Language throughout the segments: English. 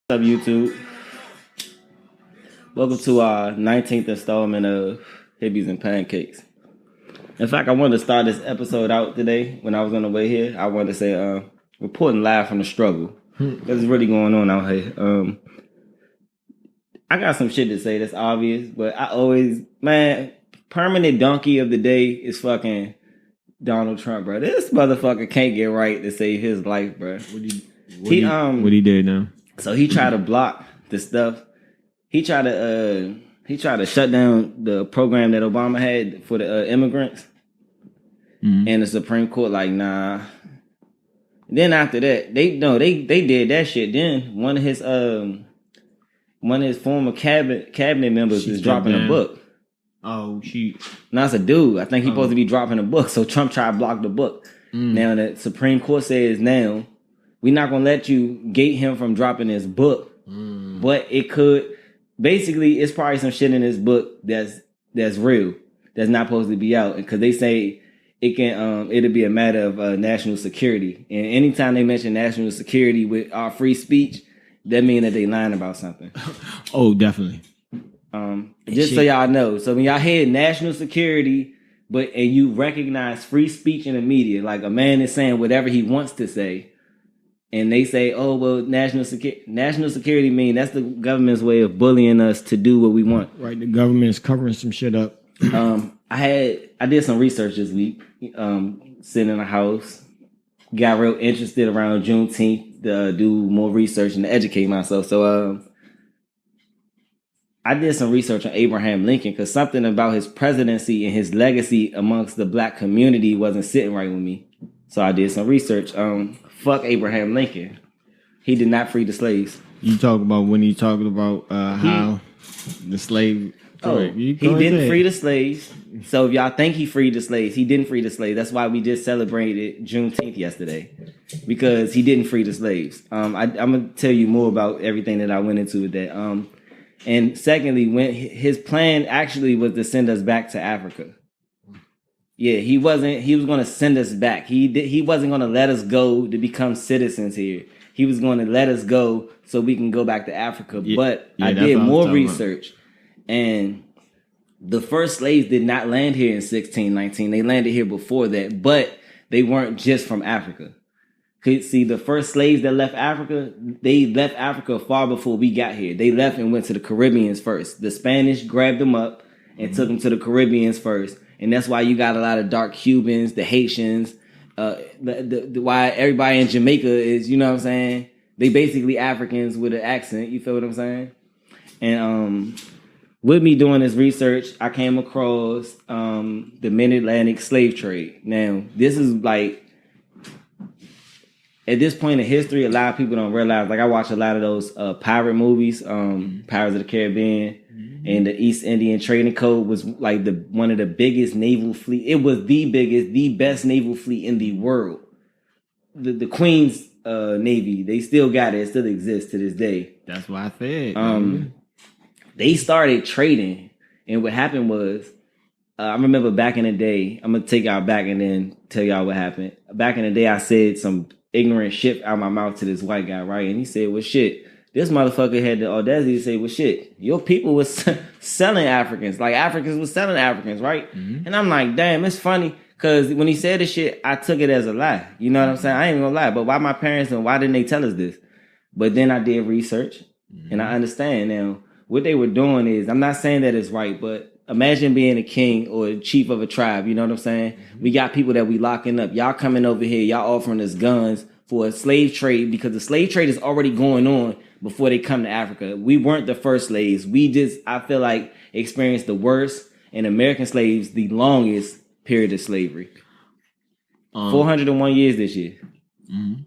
What's up, YouTube? Welcome to our 19th installment of Hippies and Pancakes. In fact, I wanted to start this episode out today when I was on the way here. I wanted to say, reporting live from the struggle. What's really going on out here? I got some shit to say that's obvious, but I always, permanent donkey of the day is fucking Donald Trump, bro. This motherfucker can't get right to save his life, bro. What he did now? So he tried to block the stuff. He tried to shut down the program that Obama had for the immigrants. Mm-hmm. And the Supreme Court like, nah. Then after that, they did that shit. Then one of his former cabinet members is dropping a book. Oh, she. No, it's a dude. I think he's supposed to be dropping a book. So Trump tried to block the book. Now the Supreme Court says now, we're not going to let you gate him from dropping his book. But it could, basically, it's probably some shit in this book that's real, that's not supposed to be out. Because they say it'll be a matter of national security. And anytime they mention national security with our free speech, that means that they lying about something. Oh, definitely. Just so y'all know. So when y'all hear national security, and you recognize free speech in the media, like a man is saying whatever he wants to say, and they say, "Oh well, national security mean that's the government's way of bullying us to do what we want." Right, the government is covering some shit up. I did some research this week. Sitting in a house, got real interested around Juneteenth to do more research and to educate myself. So I did some research on Abraham Lincoln because something about his presidency and his legacy amongst the black community wasn't sitting right with me. So I did some research. Fuck Abraham Lincoln. He did not free the slaves. You talk about when he talking about how the slave. He didn't free the slaves. So if y'all think he freed the slaves, he didn't free the slaves. That's why we just celebrated Juneteenth yesterday, because he didn't free the slaves. I'm gonna tell you more about everything that I went into with that. And secondly, when his plan actually was to send us back to Africa. Yeah, he was going to send us back. He wasn't going to let us go to become citizens here. He was going to let us go so we can go back to Africa. I did more research, and the first slaves did not land here in 1619. They landed here before that, but they weren't just from Africa. See, the first slaves that left Africa, they left Africa far before we got here. They left and went to the Caribbeans first. The Spanish grabbed them up and took them to the Caribbeans first. And that's why you got a lot of dark Cubans, the Haitians, why everybody in Jamaica is, you know what I'm saying? They basically Africans with an accent, you feel what I'm saying? And with me doing this research, I came across the mid-Atlantic slave trade. Now, this is like, at this point in history, a lot of people don't realize, like I watch a lot of those pirate movies, Pirates of the Caribbean, and the East Indian Trading Code was like one of the biggest naval fleet. It was the best naval fleet in the world. The Queen's Navy, they still got it. It still exists to this day. That's why I said. They started trading, and what happened was, I remember back in the day, I'm gonna take y'all back and then tell y'all what happened. Back in the day, I said some ignorant shit out of my mouth to this white guy, right? And he said, well, shit. This motherfucker had the audacity to say, well, shit, your people was selling Africans. Like, Africans was selling Africans, right? Mm-hmm. And I'm like, damn, it's funny. Because when he said this shit, I took it as a lie. You know what I'm saying? I ain't gonna lie. But why my parents and why didn't they tell us this? But then I did research, and I understand now. What they were doing is, I'm not saying that it's right, but imagine being a king or a chief of a tribe. You know what I'm saying? Mm-hmm. We got people that we locking up. Y'all coming over here. Y'all offering us guns for a slave trade, because the slave trade is already going on before they come to Africa. We weren't the first slaves. We just, I feel like, experienced the worst, and American slaves the longest period of slavery. 401 years this year. Mm-hmm.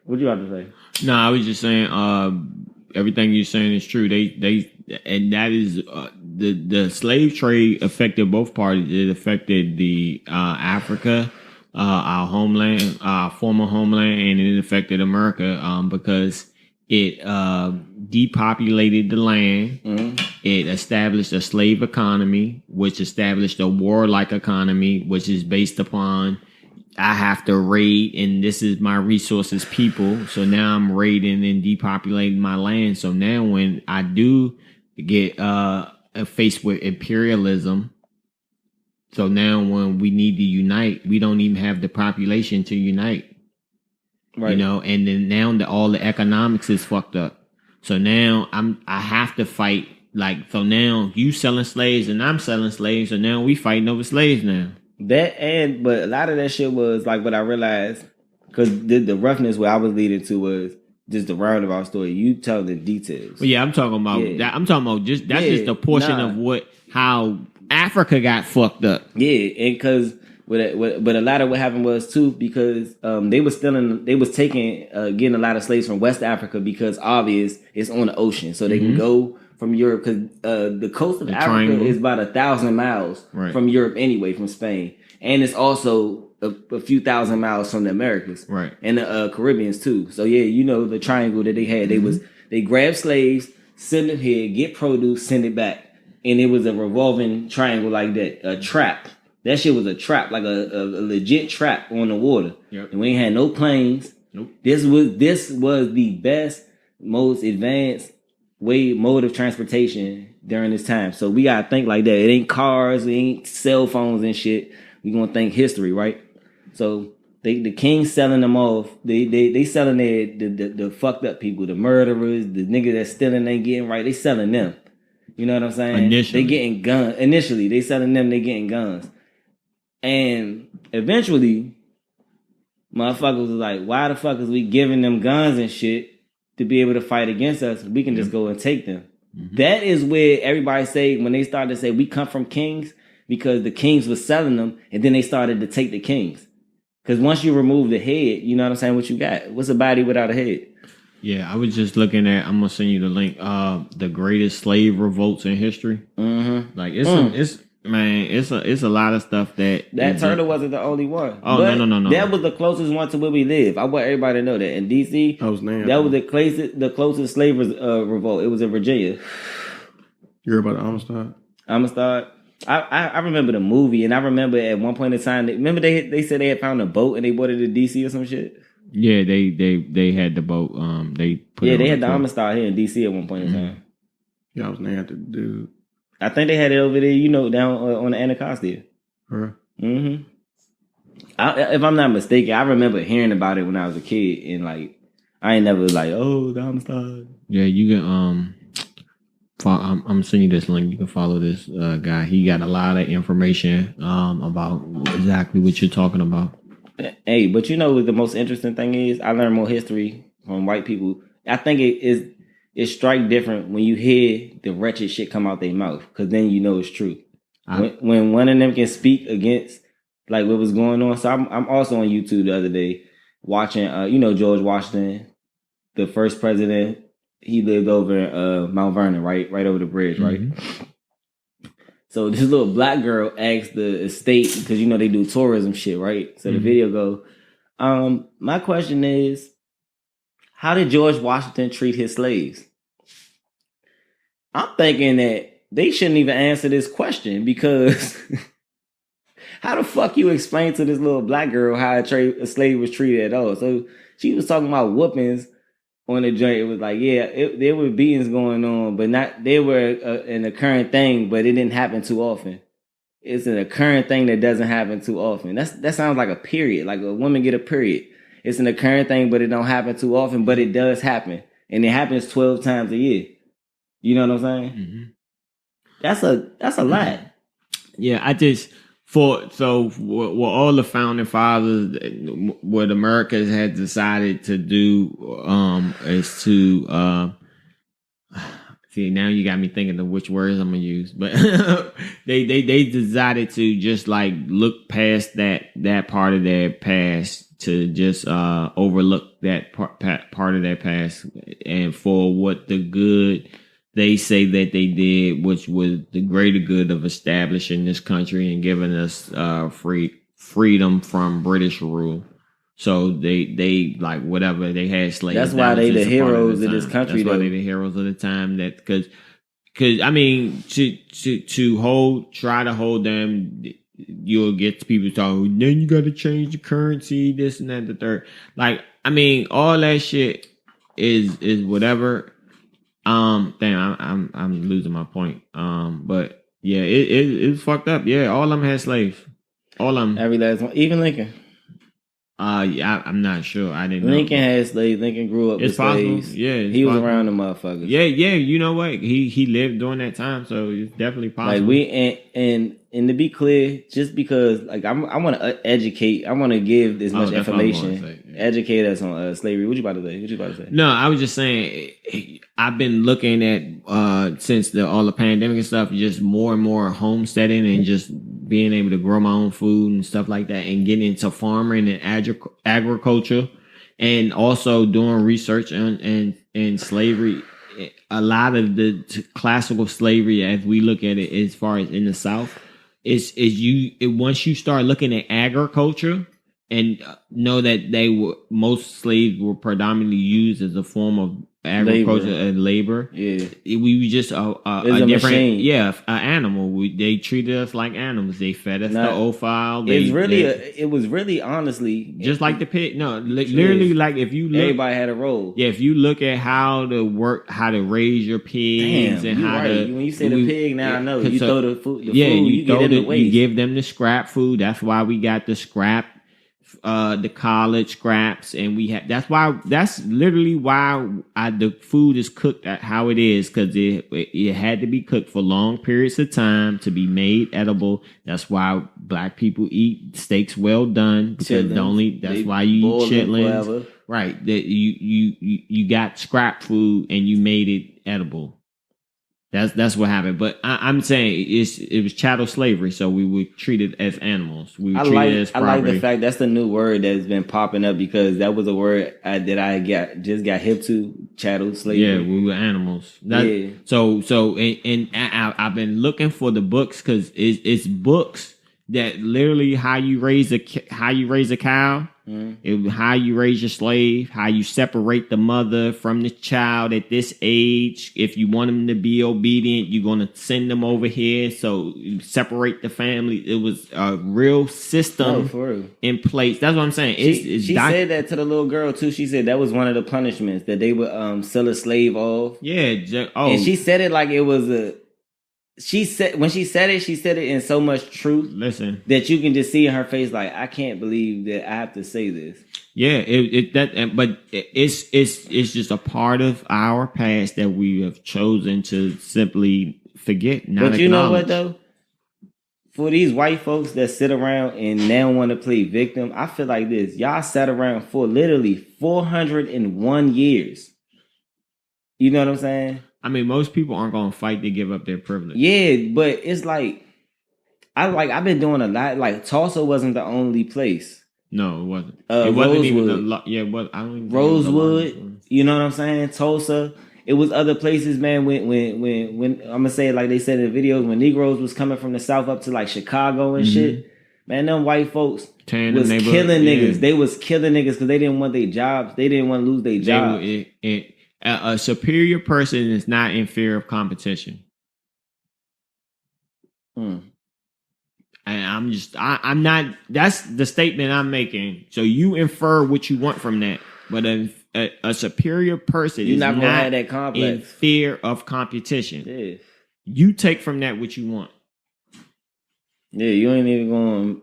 What you have to say? No, I was just saying, everything you're saying is true. And that is the slave trade affected both parties. It affected the Africa, our homeland, our former homeland, and it affected America because it depopulated the land. Mm-hmm. It established a slave economy, which established a warlike economy, which is based upon I have to raid, and this is my resources people. So now I'm raiding and depopulating my land. So now when I do get faced with imperialism, so now when we need to unite, we don't even have the population to unite. Right. You know, and then now all the economics is fucked up. So now I have to fight. Like, so now you selling slaves and I'm selling slaves. So now we fighting over slaves now. But a lot of that shit was like what I realized, because the roughness where I was leading to was just the roundabout story. You tell the details. Well, yeah, I'm talking about that. I'm talking about just a portion of how Africa got fucked up. Yeah, and because but a lot of what happened was too, because they was taking getting a lot of slaves from West Africa, because obvious it's on the ocean, so they can go from Europe, because the coast of Africa triangle is about 1,000 miles from Europe anyway, from Spain, and it's also a few thousand miles from the Americas, and the Caribbeans too. So yeah, you know the triangle that they had. They grabbed slaves, send them here, get produce, send it back, and it was a revolving triangle like that, a trap. That shit was a trap, like a legit trap on the water. Yep. And we ain't had no planes. Nope. This was the best, most advanced mode of transportation during this time. So we gotta think like that. It ain't cars, it ain't cell phones and shit. We gonna think history, right? So the king selling them off. They selling the fucked up people, the murderers, the nigga that's stealing ain't getting right. They selling them. You know what I'm saying? They getting guns. Initially, they selling them. They getting guns. And eventually, motherfuckers was like, why the fuck is we giving them guns and shit to be able to fight against us? We can just go and take them. Mm-hmm. That is where everybody say, when they started to say we come from kings, because the kings was selling them, and then they started to take the kings. Because once you remove the head, you know what I'm saying, what you got? What's a body without a head? Yeah, I was just looking at, I'm going to send you the link, the greatest slave revolts in history. Mm-hmm. Like, it's a lot of stuff that turtle wasn't the only one. Oh, but no. That was the closest one to where we live. I want everybody to know that. In DC, that was the closest slave revolt. It was in Virginia. You heard about Amistad? Amistad? I remember the movie, and I remember at one point in time, remember they said they had found a boat and they brought it to DC or some shit? Yeah, they had the boat. They had the Amistad here in DC at one point in time. Yeah, I was named after the dude. I think they had it over there, you know, down on the Anacostia. Huh? Mm-hmm. If I'm not mistaken, I remember hearing about it when I was a kid, and like I ain't never like, oh, the Amistad. Yeah, you can I'm sending you this link. You can follow this guy. He got a lot of information about exactly what you're talking about. Hey, but you know what the most interesting thing is? I learned more history from white people. I think it strike different when you hear the wretched shit come out their mouth, because then you know it's true. When one of them can speak against like what was going on. So I'm also on YouTube the other day watching, George Washington, the first president. He lived over in Mount Vernon, right over the bridge, right? Mm-hmm. So this little black girl asked the estate, because they do tourism shit, right? So the video go, my question is, how did George Washington treat his slaves? I'm thinking that they shouldn't even answer this question, because how the fuck you explain to this little black girl how a slave was treated at all? So she was talking about whoopings on the joint. It was like, there were beatings going on, but they were an occurring thing, but it didn't happen too often. It's an occurring thing that doesn't happen too often. That sounds like a period, like a woman get a period. It's an occurring thing, but it don't happen too often, but it does happen. And it happens 12 times a year. You know what I'm saying? Mm-hmm. That's a lot. Yeah, what all the founding fathers, what America has decided to do is to see, now you got me thinking of which words I'm gonna use, but they decided to just like look past that part of their past, to just overlook that part of their past, and for what the good they say that they did, which was the greater good of establishing this country and giving us freedom from British rule. So they like whatever they had slaves. That's why they the heroes of this country. That's why they the heroes of the time. That because I mean try to hold them you'll get people talking, then you got to change the currency, this and that, the third. Like, I mean, all that shit is whatever. Damn, I'm losing my point. But yeah, it's fucked up. Yeah, all of them had slaves. All of them. Every last one, even Lincoln. Yeah, I'm not sure. I didn't. Lincoln had slaves. Lincoln grew up with slaves. Yeah, he was around the motherfuckers. Yeah. You know what? He lived during that time, so it's definitely possible. Like and to be clear, just because like I want to educate, I want to give this much information, educate us on slavery. What you about to say? No, I was just saying. I've been looking at since all the pandemic and stuff, just more and more homesteading and just being able to grow my own food and stuff like that, and getting into farming and agriculture, and also doing research on slavery. A lot of the classical slavery, as we look at it, as far as in the South, once you start looking at agriculture and know that most slaves were predominantly used as a form of agriculture and labor. Yeah, we were just a different machine. an animal. They treated us like animals. They fed us the offal. It was really honestly just like the pig. No, literally, like if you look, everybody had a role. Yeah, if you look at how to raise your pigs and how to when you say the pig, now I know you throw the food. You give them the scrap food. That's why we got the scrap. The college scraps, and that's literally why the food is cooked at how it is, because it had to be cooked for long periods of time to be made edible. That's why black people eat steaks well done, because that's why you eat chitlins, right? That you got scrap food and you made it edible. That's what happened. But I'm saying it was chattel slavery, so we were treated as animals. We were treated as property. I like the fact that's the new word that's been popping up, because that was a word that I just got hip to, chattel slavery. Yeah, we were animals. So I've been looking for the books, because it's books that literally how you raise a cow. How you raise your slave, how you separate the mother from the child at this age. If you want them to be obedient, you're going to send them over here. So you separate the family. It was a real system in place. That's what I'm saying. She said that to the little girl too. She said that was one of the punishments, that they would sell a slave off. Yeah. And she said it like it was she said it in so much truth. Listen, that you can just see in her face, like, I can't believe that I have to say this. Yeah, but it's just a part of our past that we have chosen to simply forget. But you know what though? For these white folks that sit around and now want to play victim, I feel like this. Y'all sat around for literally 401 years. You know what I'm saying? I mean, most people aren't going to fight to give up their privilege. Yeah, but it's like I've been doing a lot. Like Tulsa wasn't the only place. No, it wasn't. It wasn't even I don't even Rosewood. You know what I'm saying? Tulsa. It was other places, man. When I'm gonna say it like they said in the videos, when Negroes was coming from the South up to like Chicago and shit, man, them white folks was killing niggas. They was killing niggas because they didn't want their jobs. They didn't want to lose their jobs. A superior person is not in fear of competition. And I'm not, that's the statement I'm making. So you infer what you want from that. But a superior person is not have that complex. In fear of competition. Yeah. You take from that what you want. Yeah, you ain't even going to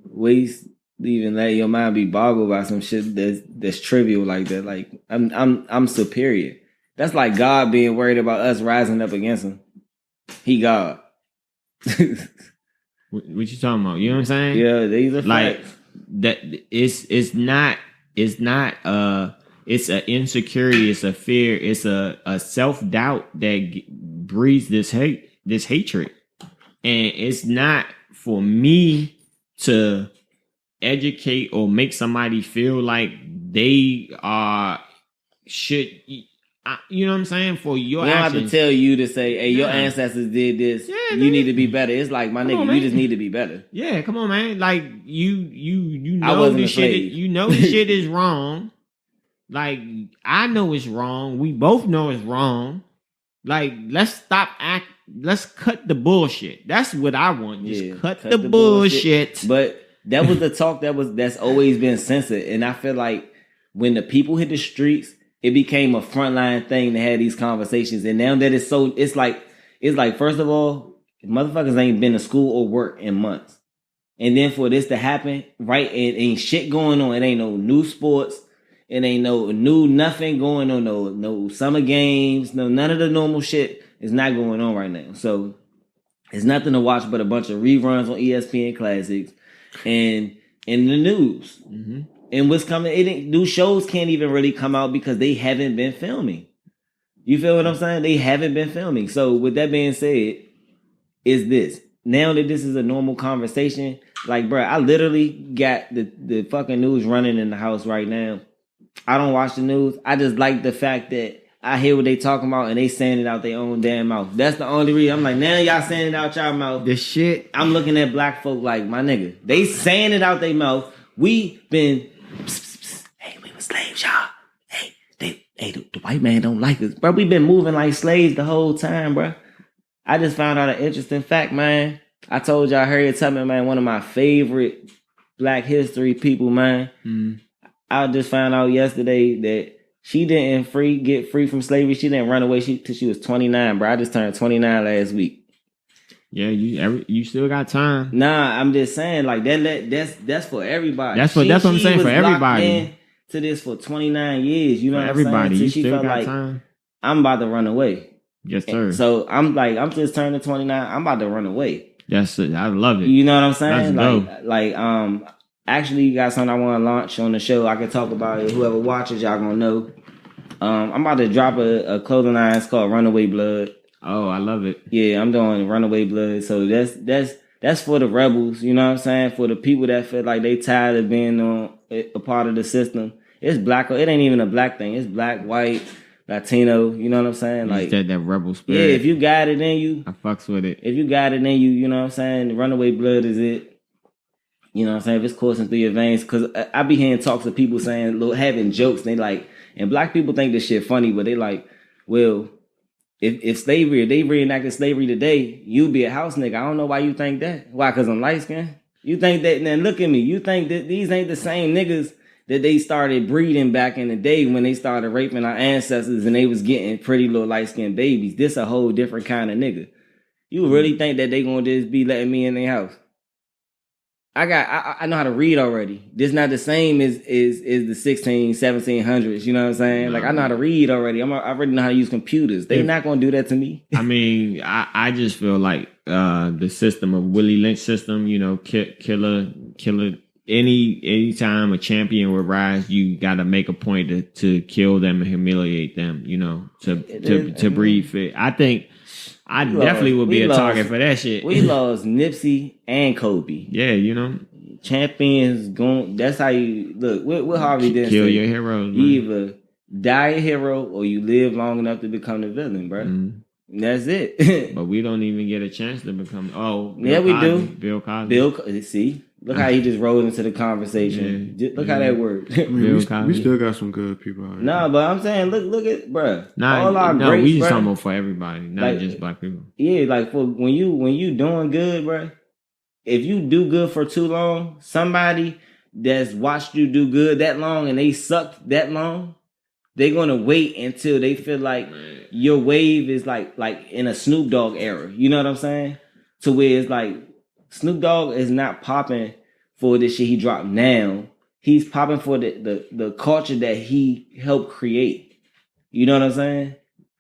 waste, even let your mind be boggled by some shit that's trivial like that. Like I'm superior. That's like God being worried about us rising up against him. He God. What you talking about? You know what I'm saying? Yeah, these are like facts. That. It's not. It's an insecurity. It's a fear. It's a self-doubt that breeds this hatred, and it's not for me to educate or make somebody feel like they should. You know what I'm saying? For your actions. I don't have to tell you to say, hey, your ancestors did this. Yeah, you need to be better. It's like, my nigga, you just need to be better. Yeah, come on, man. Like, you know this shit. You know this shit is wrong. Like, I know it's wrong. We both know it's wrong. Like, let's cut the bullshit. That's what I want. Just cut the bullshit. But that was the talk that's always been censored. And I feel like when the people hit the streets, it became a frontline thing to have these conversations. And now that it's like first of all, motherfuckers ain't been to school or work in months. And then for this to happen, right, it ain't shit going on. It ain't no new sports. It ain't no new nothing going on. No summer games. No, none of the normal shit is not going on right now. So it's nothing to watch but a bunch of reruns on ESPN Classics and in the news. Mm-hmm. And what's coming, new shows can't even really come out because they haven't been filming. You feel what I'm saying? They haven't been filming. So with that being said, is this. Now that this is a normal conversation, like, bro, I literally got the fucking news running in the house right now. I don't watch the news. I just like the fact that I hear what they talking about and they saying it out their own damn mouth. That's the only reason. I'm like, now y'all saying it out y'all mouth. The shit. I'm looking at black folk like, my nigga, they saying it out their mouth. We been, hey, we were slaves, y'all. Hey, the white man don't like us. Bro, we been moving like slaves the whole time, bro. I just found out an interesting fact, man. I told y'all Harriet Tubman, man, one of my favorite Black history people, man. Mm. I just found out yesterday that she didn't get free from slavery. She didn't run away till she was 29, bro. I just turned 29 last week. Yeah, you still got time. Nah, I'm just saying, like that's for everybody. That's what I'm saying, for everybody. To this for 29 years, you know, for what everybody. I'm saying? So you still got like, time. I'm about to run away. Yes, sir. And so I'm just turning 29. I'm about to run away. Yes, I love it. You know what I'm saying? That's actually, you got something I want to launch on the show. I can talk about it. Whoever watches, y'all gonna know. I'm about to drop a clothing line. It's called Runaway Blood. Oh, I love it. Yeah, I'm doing Runaway Blood. So that's for the rebels. You know what I'm saying? For the people that feel like they tired of being a part of the system. It's black. It ain't even a black thing. It's black, white, Latino. You know what I'm saying? Like that rebel spirit. Yeah, if you got it in you, I fucks with it. If you got it in you, you know what I'm saying? Runaway Blood is it. You know what I'm saying? If it's coursing through your veins. Because I be hearing talks of people saying, having jokes. And they like, and black people think this shit funny, but they like, well, if slavery, if they reenacted slavery today, you be a house nigga. I don't know why you think that. Why? Because I'm light skinned? You think that, and then look at me. You think that these ain't the same niggas that they started breeding back in the day when they started raping our ancestors and they was getting pretty little light-skinned babies. This a whole different kind of nigga. You really think that they gonna just be letting me in their house? I know how to read already. This not the same as the 1700s, you know what I'm saying? Like, I know how to read already. I already know how to use computers. They not gonna do that to me. I mean, I just feel like the system of Willie Lynch system, you know, killer. Anytime a champion would rise, you got to make a point to kill them and humiliate them, you know, to breed fit. I think I definitely would be a target for that shit. We lost Nipsey and Kobe. Yeah, you know, champions going. That's how you look. What Harvey did? Kill your heroes. You either die a hero or you live long enough to become the villain, bro. Mm-hmm. That's it. But we don't even get a chance to become. Yeah, we do. Bill Cosby. See. Look how he just rolled into the conversation. Yeah. Look how that worked. I mean, we still got some good people out here. Nah, but I'm saying, look at, bruh. We just talking about for everybody, not just black people. Yeah, like for when you doing good, bruh. If you do good for too long, somebody that's watched you do good that long and they sucked that long, they're gonna wait until they feel like your wave is like in a Snoop Dogg era. You know what I'm saying? To where it's like, Snoop Dogg is not popping for the shit he dropped now. He's popping for the culture that he helped create. You know what I'm saying?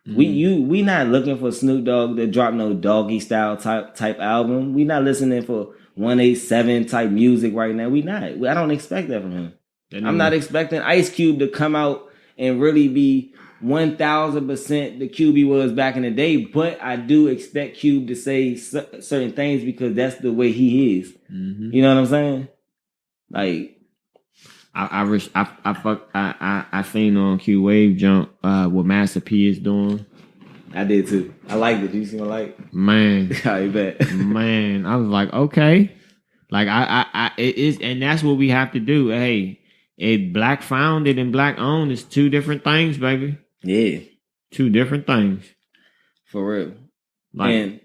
Mm-hmm. We not looking for Snoop Dogg to drop no Doggy Style type album. We not listening for 187 type music right now. We not. I don't expect that from him. I'm not expecting Ice Cube to come out and really be 1000% the Cube he was back in the day, but I do expect Cube to say certain things because that's the way he is. Mm-hmm. You know what I'm saying? Like, I seen on Q Wave jump what Master P is doing. I did too. I liked it. Did you see my like? Man, I bet. Man, I was like, okay, like it is, and that's what we have to do. Hey, black founded and black owned is two different things, baby. Yeah. Two different things. For real. Like, and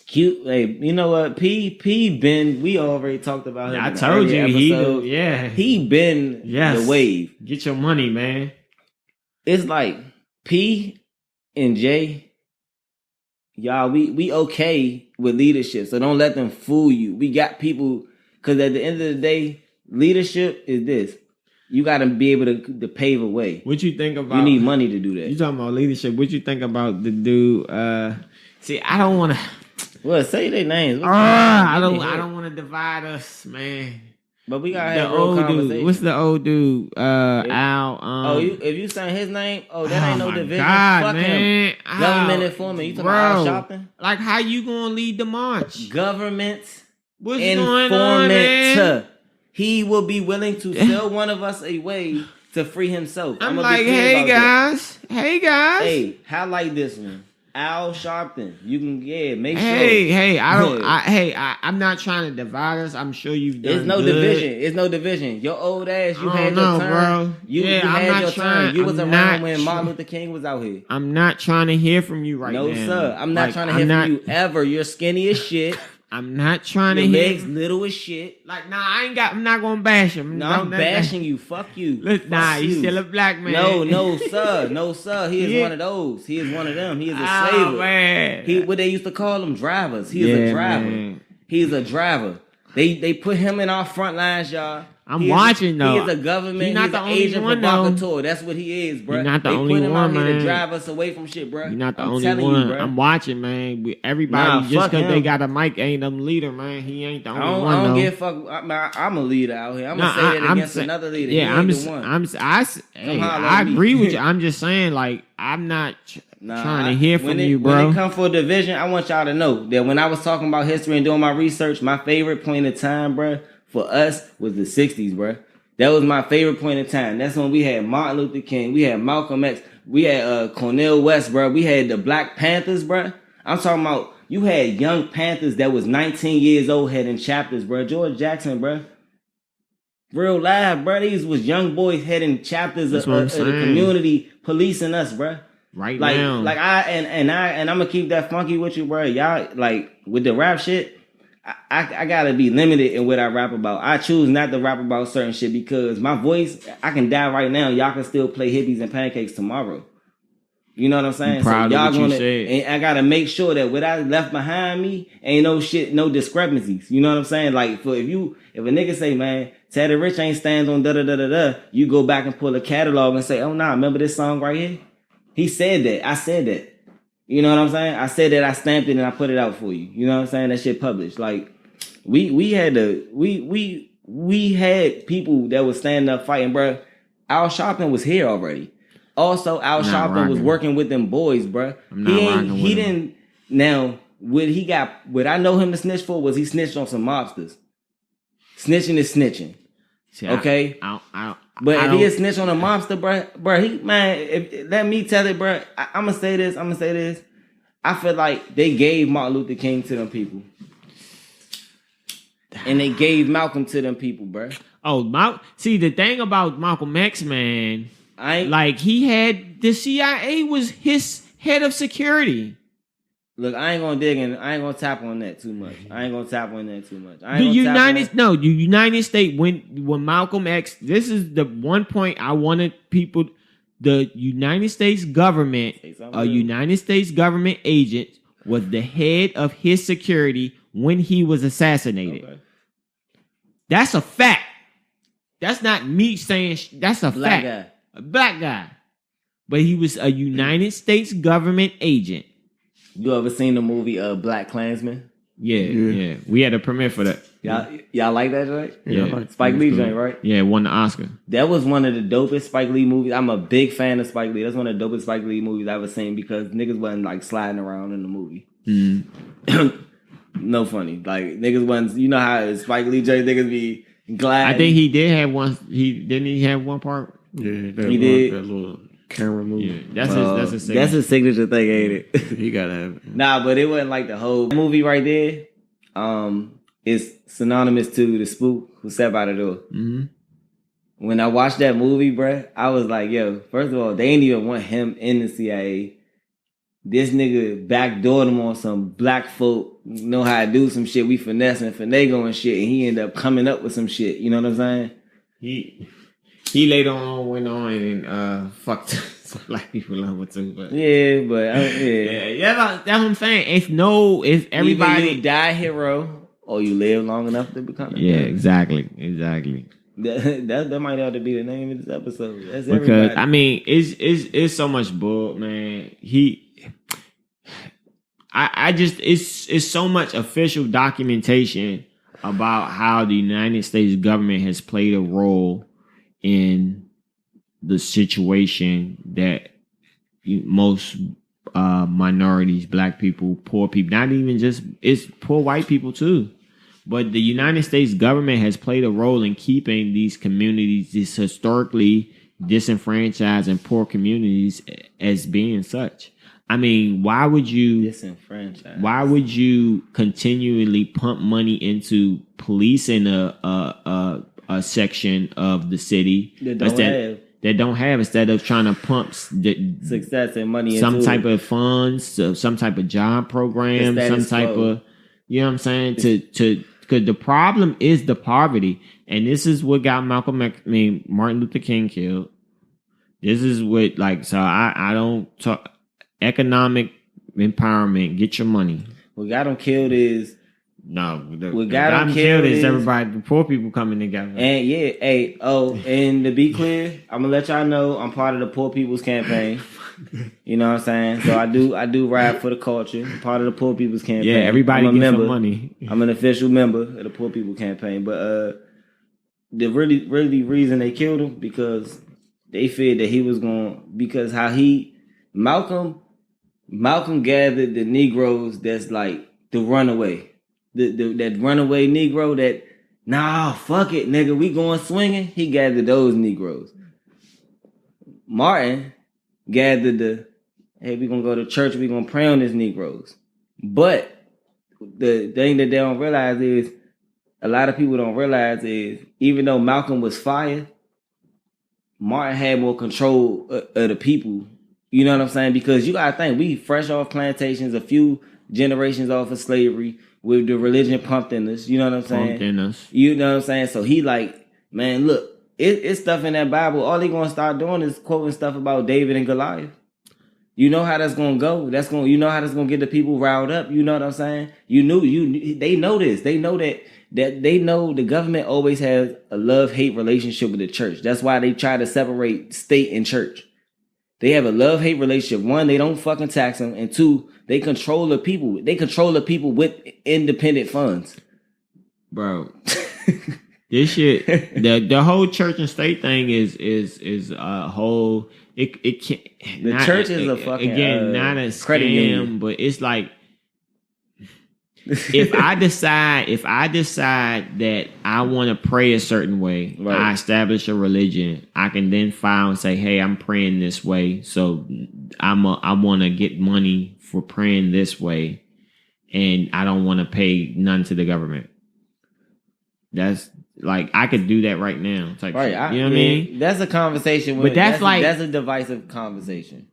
cute. Hey, you know what? P been. We already talked about him. I told you he been the wave. Get your money, man. It's like P and J. Y'all, we okay with leadership, so don't let them fool you. We got people, because at the end of the day, leadership is this. You got to be able to pave a way. What you think about? You need money to do that. You talking about leadership? What you think about the dude? See, I don't want to. Well, say their names. I don't want to divide us, man. But we gotta have a real conversation. Dude. What's the old dude? Al. If you saying his name, that ain't no division. God, fuck man. him. Government informant. You talking about Al Sharpton? Like, how you gonna lead the march? Government What's informant. Going on, man? He will be willing to sell one of us away to free himself. I'm like, hey guys. Hey, highlight this one. Al Sharpton. You can make sure. Hey, I'm not trying to divide us. I'm sure you've done It's no good. division. It's no division. Your old ass, you had your turn. Bro. You had your turn. You was around when Martin Luther King was out here. I'm not trying to hear from you right now. No, sir. I'm not trying to hear from you ever. You're skinny as shit. I'm not trying to hear. Your legs little as shit. Like, I'm not gonna bash him. No, I'm bashing you. Fuck you. He's still a black man. No, sir. No, sir. He is one of those. He is one of them. He is a slaver. Man. What they used to call them drivers. He is a driver. Man. He is a driver. They put him in our front lines, y'all. I'm watching though. He is a government. He's an agent provocateur. That's what he is, bro. You're not the only one, man. They put him out here to drive us away from shit, bro. You're not the only one. I'm watching, man. Everybody just because they got a mic ain't them leader, man. He ain't the only one. I don't give a fuck. I'm a leader out here. I'm gonna say that against another leader. Yeah, I agree with you. I'm just saying, like, I'm not trying to hear from you, bro. When it comes for a division, I want y'all to know that when I was talking about history and doing my research, my favorite point of time, bro, for us was the 60s, bro. That was my favorite point in time. That's when we had Martin Luther King, we had Malcolm X, we had Cornel West, bro. We had the Black Panthers, bro. I'm talking about you had young Panthers that was 19 years old heading chapters, bro. George Jackson, bro. Real live, bro. These was young boys heading chapters of the community, policing us, bro. Right now. Like I'm gonna keep that funky with you, bro. Y'all, like, with the rap shit, I gotta be limited in what I rap about. I choose not to rap about certain shit because my voice, I can die right now. Y'all can still play Hippies and Pancakes tomorrow. You know what I'm saying? Proud of what you said. And I gotta make sure that what I left behind me ain't no shit, no discrepancies. You know what I'm saying? Like, if a nigga say, man, Teddy Rich ain't stands on da-da-da-da-da, you go back and pull a catalog and say, oh nah, remember this song right here? He said that. I said that. You know what I'm saying? I said that, I stamped it and I put it out for you. You know what I'm saying? That shit published. Like, we had people that was standing up fighting, bro. Al Sharpton was here already. Also, Al Sharpton was working with them boys, bro. He didn't. Now, what I know him to snitch for was he snitched on some mobsters. Snitching is snitching. See, okay? But if he is snitch on a mobster, bro, let me tell it, bro. I'm gonna say this. I feel like they gave Martin Luther King to them people. And they gave Malcolm to them people, bro. Oh, see, the thing about Malcolm X, man, he had the CIA was his head of security. Look, I ain't gonna tap on that too much. The United States, when Malcolm X, this is the one point I wanted people, the United States government, a United States government agent was the head of his security when he was assassinated. Okay. That's a fact. That's not me saying, that's a fact. Guy. A black guy. But he was a United States government agent. You ever seen the movie Black Klansman? Yeah. We had a premiere for that. Y'all like that, right? Yeah. Spike Lee joint, right? Yeah, won the Oscar. That was one of the dopest Spike Lee movies. I'm a big fan of Spike Lee. That's one of the dopest Spike Lee movies I've ever seen because niggas wasn't like sliding around in the movie. No funny. Like, niggas wasn't, you know how Spike Lee joint niggas be glad. I think he did have one. Didn't he have one part? Yeah, he did. That little camera move. Yeah, that's his signature thing, ain't it? He gotta have it. Nah, but it wasn't like the whole movie right there. Is synonymous to the spook who stepped out of the door. Mm-hmm. When I watched that movie, bruh, I was like, yo, first of all, they ain't even want him in the CIA. this nigga backdoored him on some black folk know how to do some shit. We finessing, finagle and shit, and he ended up coming up with some shit. You know what I'm saying? He later on went on and fucked some black people over too. But yeah, but that's what I'm saying. If everybody either you die hero or you live long enough to become a hero. Exactly. That might have to be the name of this episode. That's because everybody. I mean, it's so much bull, man. It's so much official documentation about how the United States government has played a role in the situation that most minorities, black people, poor people, not even just, it's poor white people too. But the United States government has played a role in keeping these communities, these historically disenfranchised and poor communities, as being such. I mean, why would you continually pump money into policing a section of the city that don't have instead of trying to pump success and money some into type of funds, some type of job program, some type of, you know what I'm saying, because the problem is the poverty, and this is what got Martin Luther King killed. This is what, so I don't talk economic empowerment. Get your money. What got him killed is what got him killed is everybody, the poor people coming together. And and to be clear, I'm gonna let y'all know I'm part of the Poor People's Campaign. You know what I'm saying? So I do ride for the culture. I'm part of the Poor People's Campaign. Yeah, everybody gets some money. I'm an official member of the Poor People Campaign. But the really reason they killed him because they feared that he was because how Malcolm gathered the Negroes that's like the runaway. That runaway Negro that, nah, fuck it, nigga, we going swinging. He gathered those Negroes. Martin gathered hey, we gonna go to church, we gonna pray on these Negroes. But the thing that they don't realize is, a lot of people don't realize is, even though Malcolm was fired, Martin had more control of the people. You know what I'm saying? Because you gotta think, we fresh off plantations, a few generations off of slavery, with the religion pumped in us. You know what I'm saying? Pumped in us. You know what I'm saying? So he like, man, look, it's stuff in that Bible. All they gonna start doing is quoting stuff about David and Goliath. You know how that's gonna go. You know how that's gonna get the people riled up. You know what I'm saying? They know this. They know that they know the government always has a love-hate relationship with the church. That's why they try to separate state and church. They have a love-hate relationship. One, they don't fucking tax them. And two, they control the people. They control the people with independent funds. Bro. This shit, the whole church and state thing is a whole, it can't. The church is a fucking, again, not a scam, but it's like, if I decide that I want to pray a certain way, right, I establish a religion, I can then file and say, hey, I'm praying this way, so I want to get money for praying this way, and I don't want to pay none to the government. That's like, I could do that right now. Type right, shit. You know what I mean? That's a conversation. But that's a divisive conversation.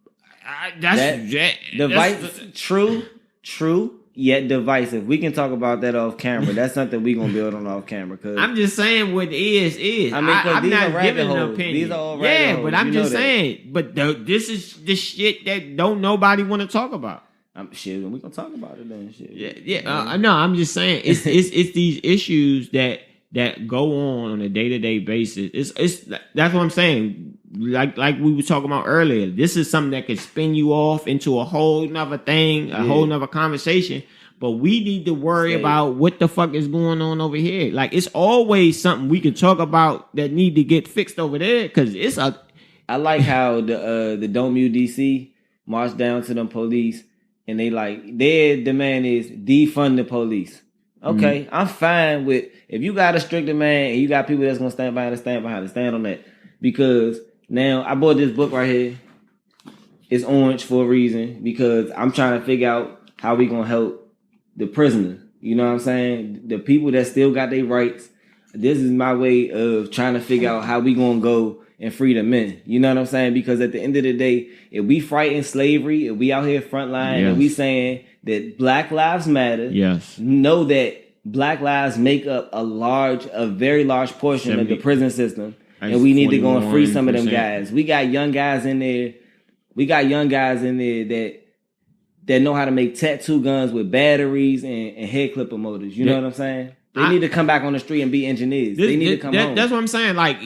True. Yet divisive. We can talk about that off camera. That's something we gonna build on off camera. Cause I'm just saying what is. I mean, I'm not giving an opinion. These are all rabbit holes. But I'm just saying. But this is the shit that don't nobody want to talk about. Shit, we gonna talk about it then. Shit. Yeah. No, I'm just saying. It's these issues that go on a day-to-day basis. It's that's what I'm saying. Like we were talking about earlier, this is something that could spin you off into a whole nother thing, whole nother conversation. But we need to worry about what the fuck is going on over here. Like, it's always something we can talk about that need to get fixed over there. Cause I like how the Don't Mute DC marched down to them police, and their demand is defund the police. Okay, I'm fine with, if you got a strict demand and you got people that's gonna stand on that. Because now I bought this book right here. It's orange for a reason, because I'm trying to figure out how we gonna help the prisoner. You know what I'm saying? The people that still got their rights. This is my way of trying to figure out how we gonna go and free the men. You know what I'm saying? Because at the end of the day, if we fighting slavery, if we out here frontline, and we saying that Black Lives Matter, know that Black lives make up a very large portion of the prison system, and we need to go and free some of them guys. We got young guys in there. That know how to make tattoo guns with batteries and head clipper motors. You know what I'm saying? They need to come back on the street and be engineers. They need to come home. That's what I'm saying. Like,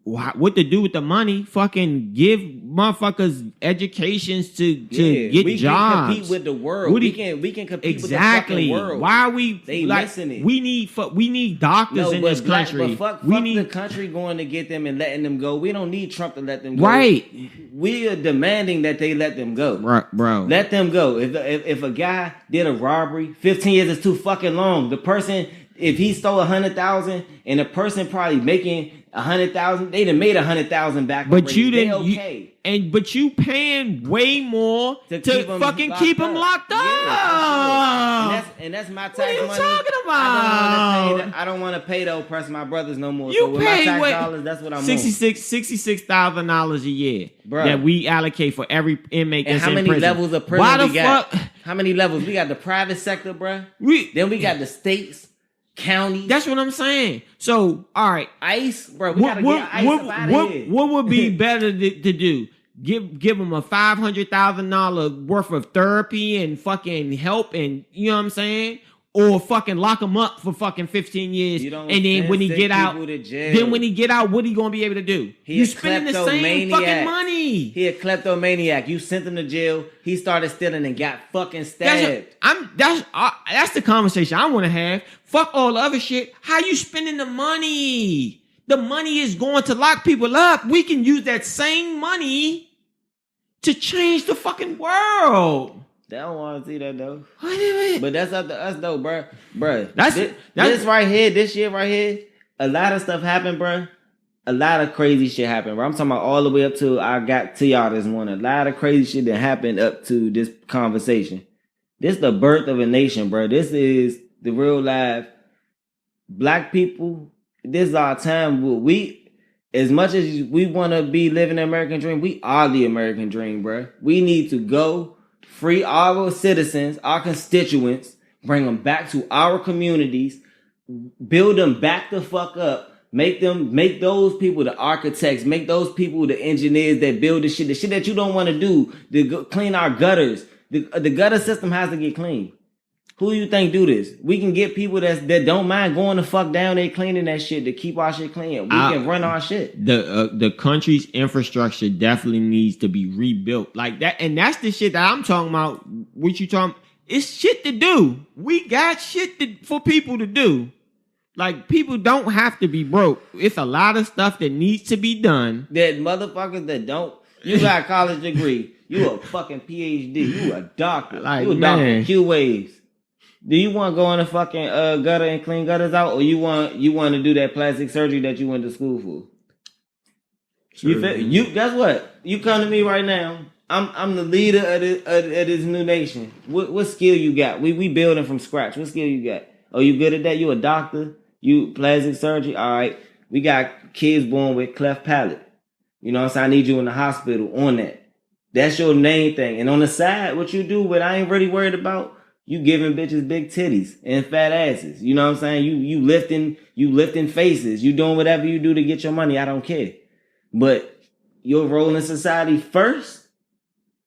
what to do with the money? Fucking give motherfuckers educations to get we jobs. Can compete with the world. We can compete with the fucking world. Why are we? They missing it. We need doctors in this country. But fuck the country going to get them and letting them go. We don't need Trump to let them go. Right. We are demanding that they let them go. Right, bro. Let them go. If a guy did a robbery, 15 years is too fucking long. The person. If he stole 100,000 and the person probably making 100,000, they done made 100,000 back. But you didn't. But you paying way more to keep him locked up. Yeah, and that's my tax money. What are you talking about? I don't want to pay to oppress my brothers no more. You so with pay my tax dollars, that's what I'm $66,000 a year, bro, that we allocate for every inmate that's in prison. How many levels of prison we got? How many levels? We got the private sector, bro. Then we got the states. County. That's what I'm saying. So, all right, ICE, bro. We gotta get ICE up out of here. What would be better to do? Give them a $500,000 worth of therapy and fucking help, and you know what I'm saying? Or fucking lock him up for fucking 15 years, and then when he get out, what he gonna be able to do? You spending the same fucking money. He a kleptomaniac. You sent him to jail. He started stealing and got fucking stabbed. That's the conversation I want to have. Fuck all the other shit. How you spending the money? The money is going to lock people up. We can use that same money to change the fucking world. They don't want to see that though. What do you mean? But that's up to us though, bro. This right here, this shit right here, a lot of stuff happened, bro. A lot of crazy shit happened, bro. I'm talking about all the way up to I got to y'all this morning. A lot of crazy shit that happened up to this conversation. This the birth of a nation, bro. This is the real life. Black people, this is our time. We, as much as we want to be living the American dream, we are the American dream, bro. We need to go free our citizens, our constituents, bring them back to our communities, build them back the fuck up, make those people the architects, make those people the engineers that build the shit that you don't want to do, to clean our gutters. The gutter system has to get clean. Who do you think do this? We can get people that don't mind going the fuck down there cleaning that shit to keep our shit clean. We can run our shit. The country's infrastructure definitely needs to be rebuilt like that, and that's the shit that I'm talking about. What you talking? It's shit to do. We got shit for people to do. Like, people don't have to be broke. It's a lot of stuff that needs to be done. That motherfuckers that don't. You got a college degree. You a fucking PhD. You a doctor. Like, you a doctor. Q waves. Do you want to go in the fucking gutter and clean gutters out, or you want to do that plastic surgery that you went to school for? You guess what? You come to me right now. I'm the leader of this new nation. What skill you got? We building from scratch. What skill you got? Oh, you good at that? You a doctor? You plastic surgery? All right. We got kids born with cleft palate. You know what I'm saying? I need you in the hospital on that. That's your main thing. And on the side, what you do, what I ain't really worried about, you giving bitches big titties and fat asses. You know what I'm saying? You lifting faces. You doing whatever you do to get your money. I don't care. But your role in society first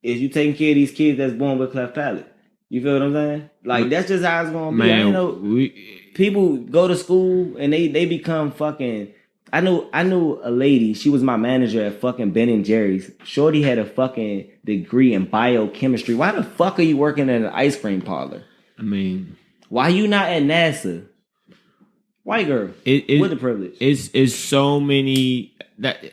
is you taking care of these kids that's born with cleft palate. You feel what I'm saying? Like, that's just how it's going to be. Man, people go to school and they become fucking... I knew a lady. She was my manager at fucking Ben & Jerry's. Shorty had a fucking degree in biochemistry. Why the fuck are you working in an ice cream parlor? I mean, why you not at NASA? White girl with the privilege. It's so many that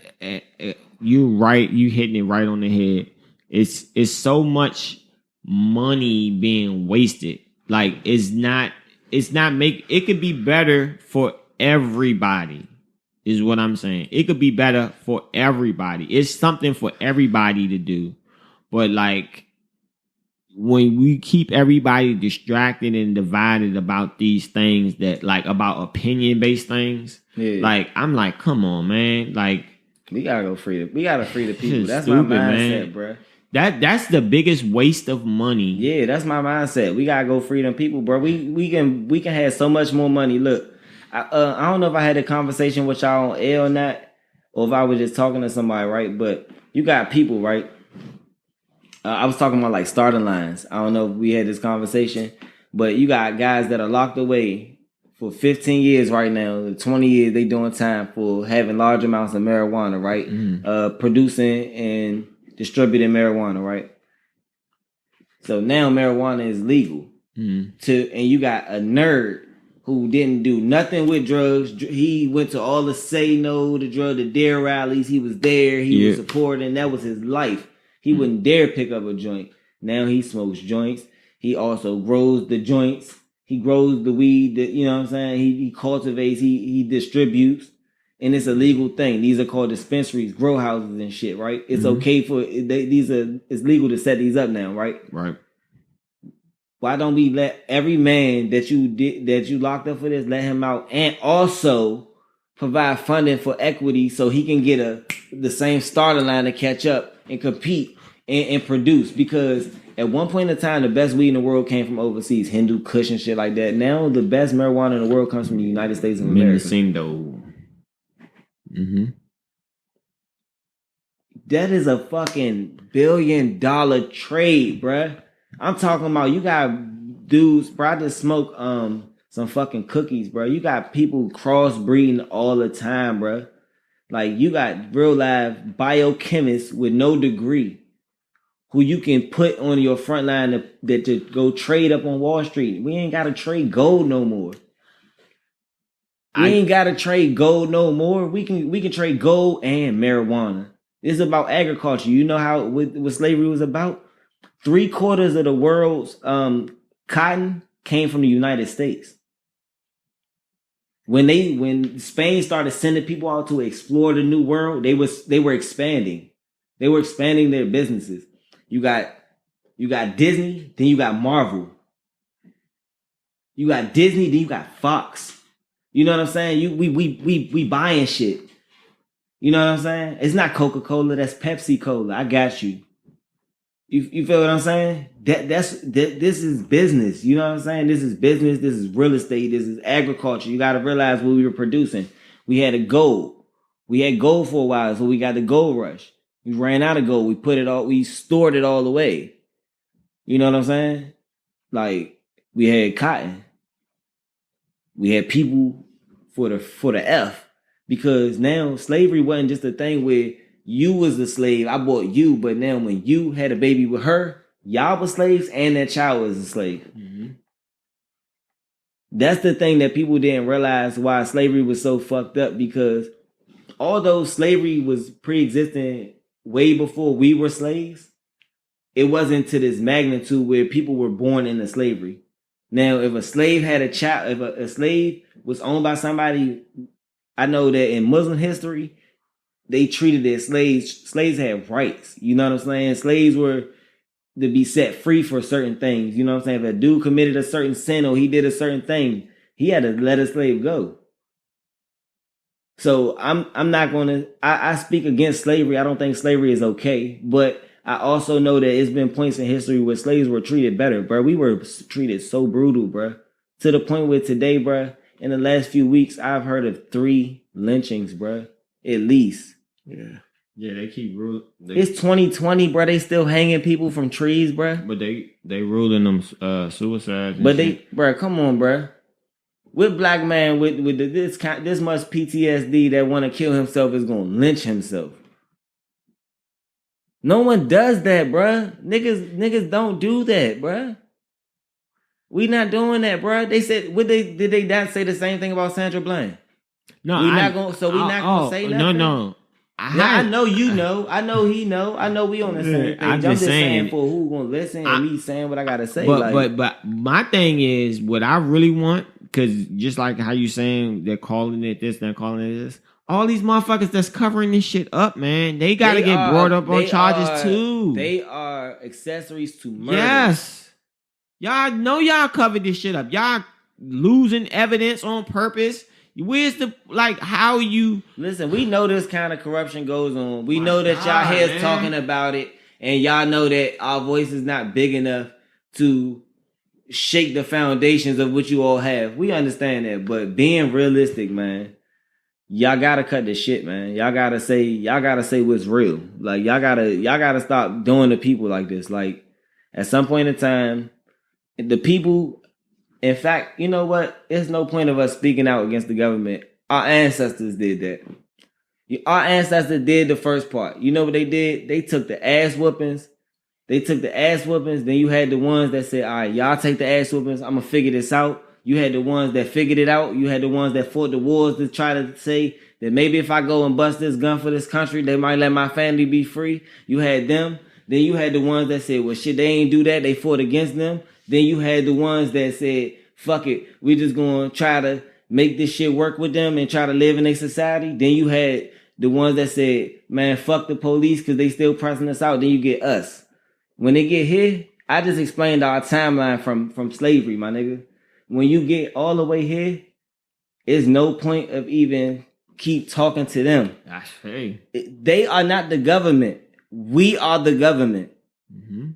you hitting it right on the head. It's so much money being wasted. Like, it could be better for everybody. Is what I'm saying. It could be better for everybody. It's something for everybody to do. But, like, when we keep everybody distracted and divided about these things that, like, about opinion-based things, like, I'm like, come on, man. Like, We gotta free the people. That's stupid, my mindset, man. bro. That's the biggest waste of money. Yeah, that's my mindset. We gotta go free them people, bro. We can have so much more money. Look, I don't know if I had a conversation with y'all on air or not, or if I was just talking to somebody, right? But you got people, right? I was talking about like starting lines. I don't know if we had this conversation, but you got guys that are locked away for 15 years right now. 20 years they doing time for having large amounts of marijuana, right? Mm. Producing and distributing marijuana, right? So now marijuana is legal. And you got a nerd who didn't do nothing with drugs. He went to all the Say No to Drug, the Dare rallies. He was there. He was supporting. That was his life. He wouldn't dare pick up a joint. Now he smokes joints. He also grows the joints. He grows the weed. You know what I'm saying? He cultivates. He distributes. And it's a legal thing. These are called dispensaries, grow houses and shit, right? It's okay for it's legal to set these up now, right? Right. Why don't we let every man that you locked up for this, let him out, and also provide funding for equity so he can get the same starting line to catch up and compete and produce? Because at one point in time, the best weed in the world came from overseas, Hindu Kush and shit like that. Now the best marijuana in the world comes from the United States of America. Mendocino. That is a fucking $1 billion trade, bruh. I'm talking about you got dudes, bro. I just smoke some fucking cookies, bro. You got people crossbreeding all the time, bro. Like you got real life biochemists with no degree who you can put on your front line to go trade up on Wall Street. We ain't gotta trade gold no more. We ain't gotta trade gold no more. We can trade gold and marijuana. It's about agriculture. You know how what slavery was about? 3/4 of the world's cotton came from the United States. When Spain started sending people out to explore the new world, they were expanding. They were expanding their businesses. You got Disney, then you got Marvel. You got Disney, then you got Fox. You know what I'm saying? We buying shit. You know what I'm saying? It's not Coca-Cola, that's Pepsi-Cola. I got you. You feel what I'm saying? This is business. You know what I'm saying? This is business. This is real estate. This is agriculture. You got to realize what we were producing. We had a gold. We had gold for a while, so we got the gold rush. We ran out of gold. We stored it all away. You know what I'm saying? Like we had cotton. We had people for the F, because now slavery wasn't just a thing where you was a slave, I bought you, but now when you had a baby with her, y'all were slaves and that child was a slave. That's the thing that people didn't realize why slavery was so fucked up, because although slavery was pre-existing way before we were slaves, it wasn't to this magnitude where people were born into slavery. Now, if a slave had a child, if a slave was owned by somebody, I know that in Muslim history, they treated their slaves. Slaves had rights. You know what I'm saying? Slaves were to be set free for certain things. You know what I'm saying? If a dude committed a certain sin or he did a certain thing, he had to let a slave go. So I'm not going to, I speak against slavery. I don't think slavery is okay. But I also know that it's been points in history where slaves were treated better, bro. We were treated so brutal, bro. To the point where today, bro, in the last few weeks, I've heard of 3 lynchings, bro. At least. Yeah, they keep ruling. It's 2020, bro. They still hanging people from trees, bro. But they ruling them suicides. But bro, come on, bro. What black man with this much PTSD that want to kill himself is gonna lynch himself? No one does that, bro. Niggas don't do that, bro. We not doing that, bro. They said, did they not say the same thing about Sandra Bland? No, we not gonna say nothing. No. I know you know. I know he know. I know we on the same page. I'm just saying for who gonna listen and me saying what I gotta say. But my thing is, what I really want, because just like how you saying they're calling it this, they're calling it this. All these motherfuckers that's covering this shit up, man, they gotta get brought up on charges too. They are accessories to murder. Yes, y'all know y'all covered this shit up. Y'all losing evidence on purpose. Where's the how you listen? We know this kind of corruption goes on. We know that y'all here's talking about it, and y'all know that our voice is not big enough to shake the foundations of what you all have. We understand that, but being realistic, man, y'all gotta cut this shit, man. Y'all gotta say what's real. Like y'all gotta stop doing to people like this. Like at some point in time, the people, in fact, you know what? There's no point of us speaking out against the government. Our ancestors did that. Our ancestors did the first part. You know what they did? They took the ass whoopings. Then you had the ones that said, all right, y'all take the ass whoopings. I'm going to figure this out. You had the ones that figured it out. You had the ones that fought the wars to try to say that maybe if I go and bust this gun for this country, they might let my family be free. You had them. Then you had the ones that said, well, shit, they ain't do that. They fought against them. Then you had the ones that said, fuck it, we just going to try to make this shit work with them and try to live in their society. Then you had the ones that said, man, fuck the police because they still pressing us out. Then you get us. When they get here, I just explained our timeline from slavery, my nigga. When you get all the way here, there's no point of even keep talking to them. Hey. They are not the government. We are the government. Mm-hmm.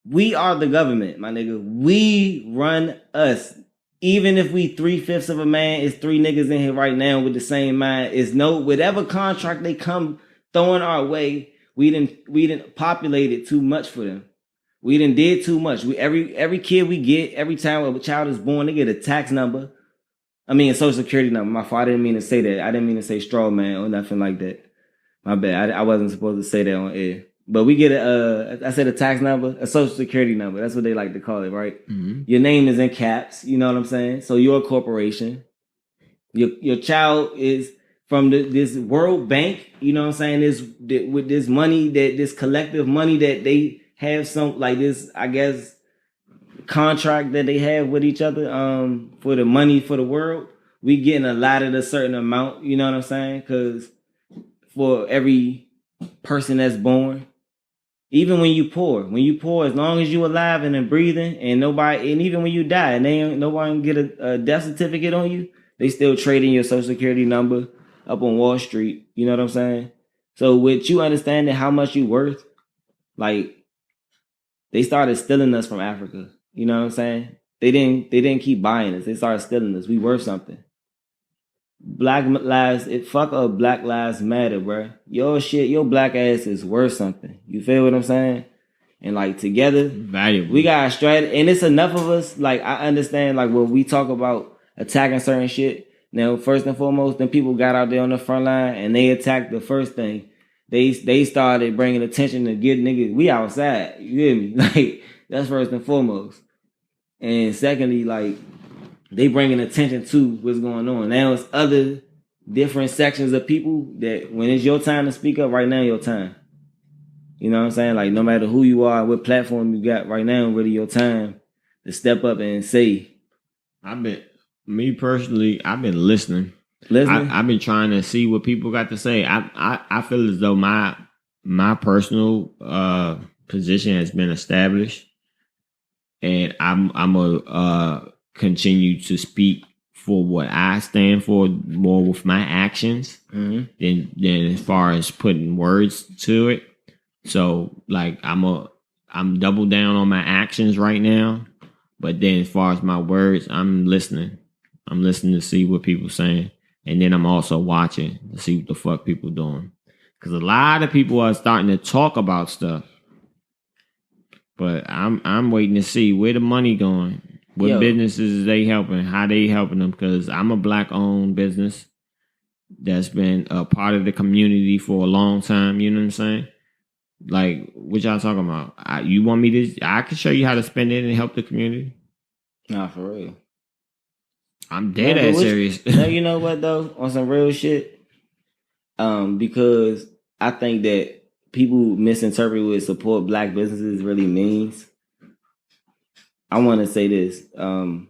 We are the government, my nigga. We run us. Even if we 3/5 of a man, it's 3 niggas in here right now with the same mind. Is no whatever contract they come throwing our way. We didn't populate it too much for them. We done did too much. Every kid we get, every time a child is born, they get a tax number. I mean, a social security number. My fault. I didn't mean to say that. I didn't mean to say straw man or nothing like that. My bad. I wasn't supposed to say that on air. But we get I said a tax number, a social security number. That's what they like to call it, right? Mm-hmm. Your name is in caps. You know what I'm saying? So you're a corporation. Your child is from this World Bank. You know what I'm saying? With this money, this collective money that they have some like this, I guess, contract that they have with each other for the money for the world. We getting allotted a certain amount, you know what I'm saying? Because for every person that's born, even when you poor, as long as you alive and breathing, and even when you die, and nobody get a death certificate on you, they still trading your social security number up on Wall Street. You know what I'm saying? So with you understanding how much you worth, like, they started stealing us from Africa. You know what I'm saying? They didn't keep buying us. They started stealing us. We worth something. Black lives matter, bro. Your black ass is worth something. You feel what I'm saying? And like together, valuable. We got a strategy, and it's enough of us. Like I understand, like when we talk about attacking certain shit. Now, first and foremost, then people got out there on the front line and they attacked the first thing. They started bringing attention to get niggas. We outside. You hear me? Like that's first and foremost. And secondly, like they bringing attention to what's going on. Now it's other different sections of people that when it's your time to speak up, right now your time. You know what I'm saying? Like no matter who you are, what platform you got, right now really your time to step up and say. I've been listening. I've been trying to see what people got to say. I feel as though my personal position has been established, and I'm a continue to speak for what I stand for more with my actions than as far as putting words to it. So like I'm double down on my actions right now, but then as far as my words, I'm listening. I'm listening to see what people saying. And then I'm also watching to see what the fuck people doing. Because a lot of people are starting to talk about stuff. But I'm waiting to see where the money going. What businesses is they helping? How they helping them? Because I'm a black-owned business that's been a part of the community for a long time. You know what I'm saying? Like, what y'all talking about? You want me to... I can show you how to spend it and help the community. Nah, for real. I'm dead ass serious. Now, you know what, though? On some real shit. Because I think that people misinterpret what support black businesses really means. I want to say this. What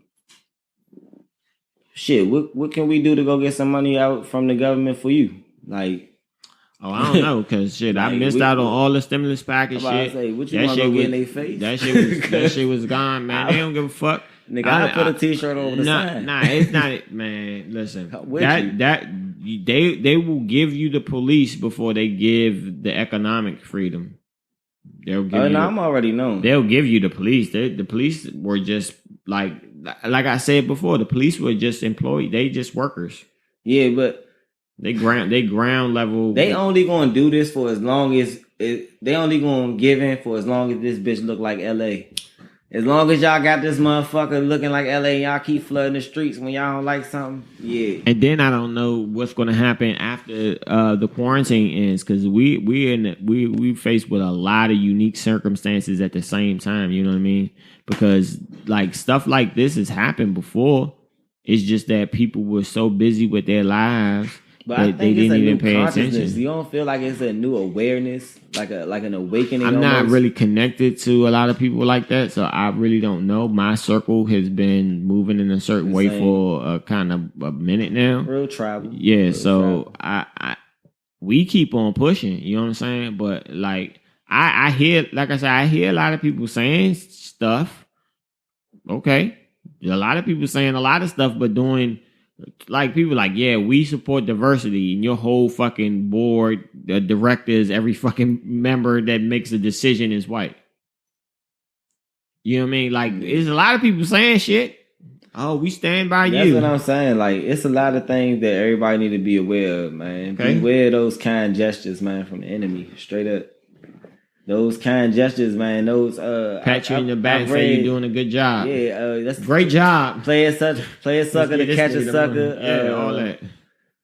can we do to go get some money out from the government for you? Like, Oh, I don't know, cause shit, I missed out on all the stimulus package shit. Say, what you want to get in their face? That shit was gone, man. They don't give a fuck. Nigga, I put a t-shirt over the sign. Nah, it's not, man. Listen, they will give you the police before they give the economic freedom. They'll give I'm already known. They'll give you the police. The police were just like I said before. The police were just employed. They just workers. Yeah, but. They ground level. They only gonna do this for as long as they only gonna give in for as long as this bitch look like LA. As long as y'all got this motherfucker looking like LA, y'all keep flooding the streets when y'all don't like something. Yeah. And then I don't know what's gonna happen after the quarantine ends, because we faced with a lot of unique circumstances at the same time. You know what I mean? Because like stuff like this has happened before. It's just that people were so busy with their lives. But I think they didn't even pay consciousness. attention. You don't feel like it's a new awareness, like an awakening? I'm almost? not really connected to a lot of people like that, so I really don't know. My circle has been moving in a certain way for a kind of a minute now. Real travel. Yeah, Real so travel. we keep on pushing. You know what I'm saying? But like I hear, like I said, I hear a lot of people saying stuff. Okay, a lot of people saying a lot of stuff, but doing. Like people like, yeah, we support diversity, and your whole fucking board, the directors, every fucking member that makes a decision is white. You know what I mean? Like, there's a lot of people saying shit. Oh, we stand by That's you. That's what I'm saying. Like, it's a lot of things that everybody need to be aware of, man. Okay. Beware of those kind gestures, man, from the enemy. Straight up. Those kind gestures, man. Those pat you in the back and say you're doing a good job. Yeah, that's great job. Play a sucker to catch a sucker. Yeah, all that.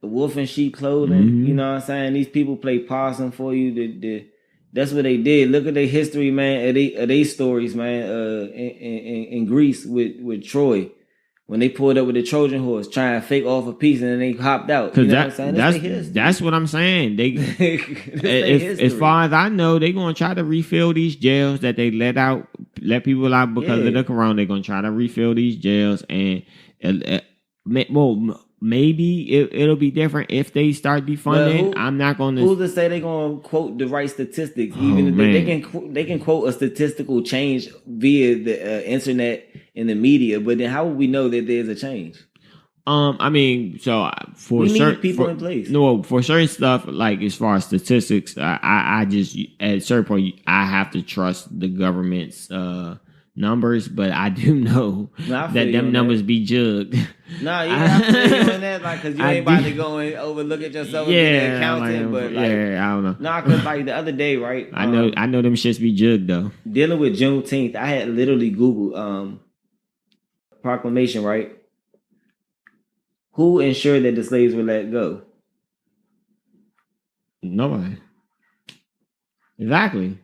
The wolf in sheep clothing. Mm-hmm. You know what I'm saying? These people play possum for you. That's what they did. Look at their history, man. Of they stories, man. In Greece with Troy. When they pulled up with the Trojan horse, trying to fake off a piece, and then they hopped out. You know what I'm saying? That's what I'm saying. They, as far as I know, they're gonna try to refill these jails that they let people out because of the corona. They're gonna try to refill these jails, and maybe it'll be different if they start defunding. I'm not gonna. Who's to say they're gonna quote the right statistics? Even if they can quote a statistical change via the internet and the media, but then how would we know that there's a change? I mean, so for certain people in place. No, for certain stuff, like as far as statistics, I just at a certain point I have to trust the government's numbers, but I do know that them numbers be jugged. No, you have to feel you on that, like, because you ain't about to go and overlook it yourself and be an accountant, but like, I don't know. Nah, because like the other day, right? I know them shits be jugged though. Dealing with Juneteenth, I had literally Googled proclamation, right? Who ensured that the slaves were let go? Nobody. Exactly.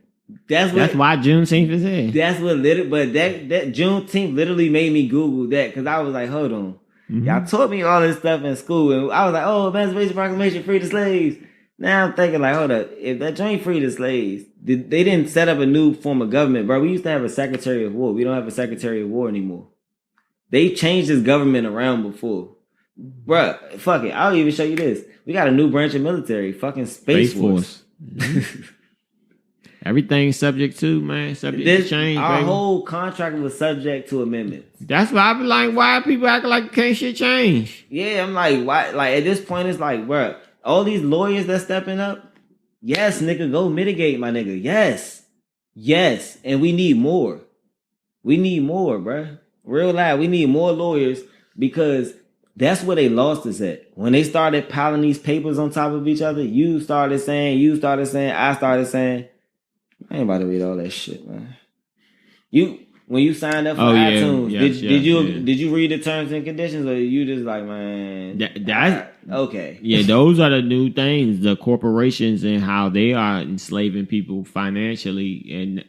That's why Juneteenth is here. That's what but that Juneteenth literally made me Google that, because I was like, hold on. Mm-hmm. Y'all taught me all this stuff in school, and I was like, oh, Emancipation Proclamation, free the slaves. Now I'm thinking like, hold up, if that joint free the slaves, they didn't set up a new form of government, bro. We used to have a Secretary of War. We don't have a Secretary of War anymore. They changed this government around before. Bruh, fuck it. I'll even show you this. We got a new branch of military, fucking Space Force. Mm-hmm. Everything's subject to change. Our baby. whole contract was subject to amendments. That's why I be like, why people acting like can't shit change? Yeah, I'm like, why? Like at this point, it's like, bruh, all these lawyers that stepping up. Yes, nigga, go mitigate, my nigga. Yes, and we need more. We need more, bruh. Real loud, we need more lawyers, because that's where they lost us at. When they started piling these papers on top of each other, you started saying, I started saying. I ain't about to read all that shit, man. When you signed up for iTunes, did you read the terms and conditions, or you just like, man? Okay. Yeah, those are the new things. The corporations and how they are enslaving people financially, and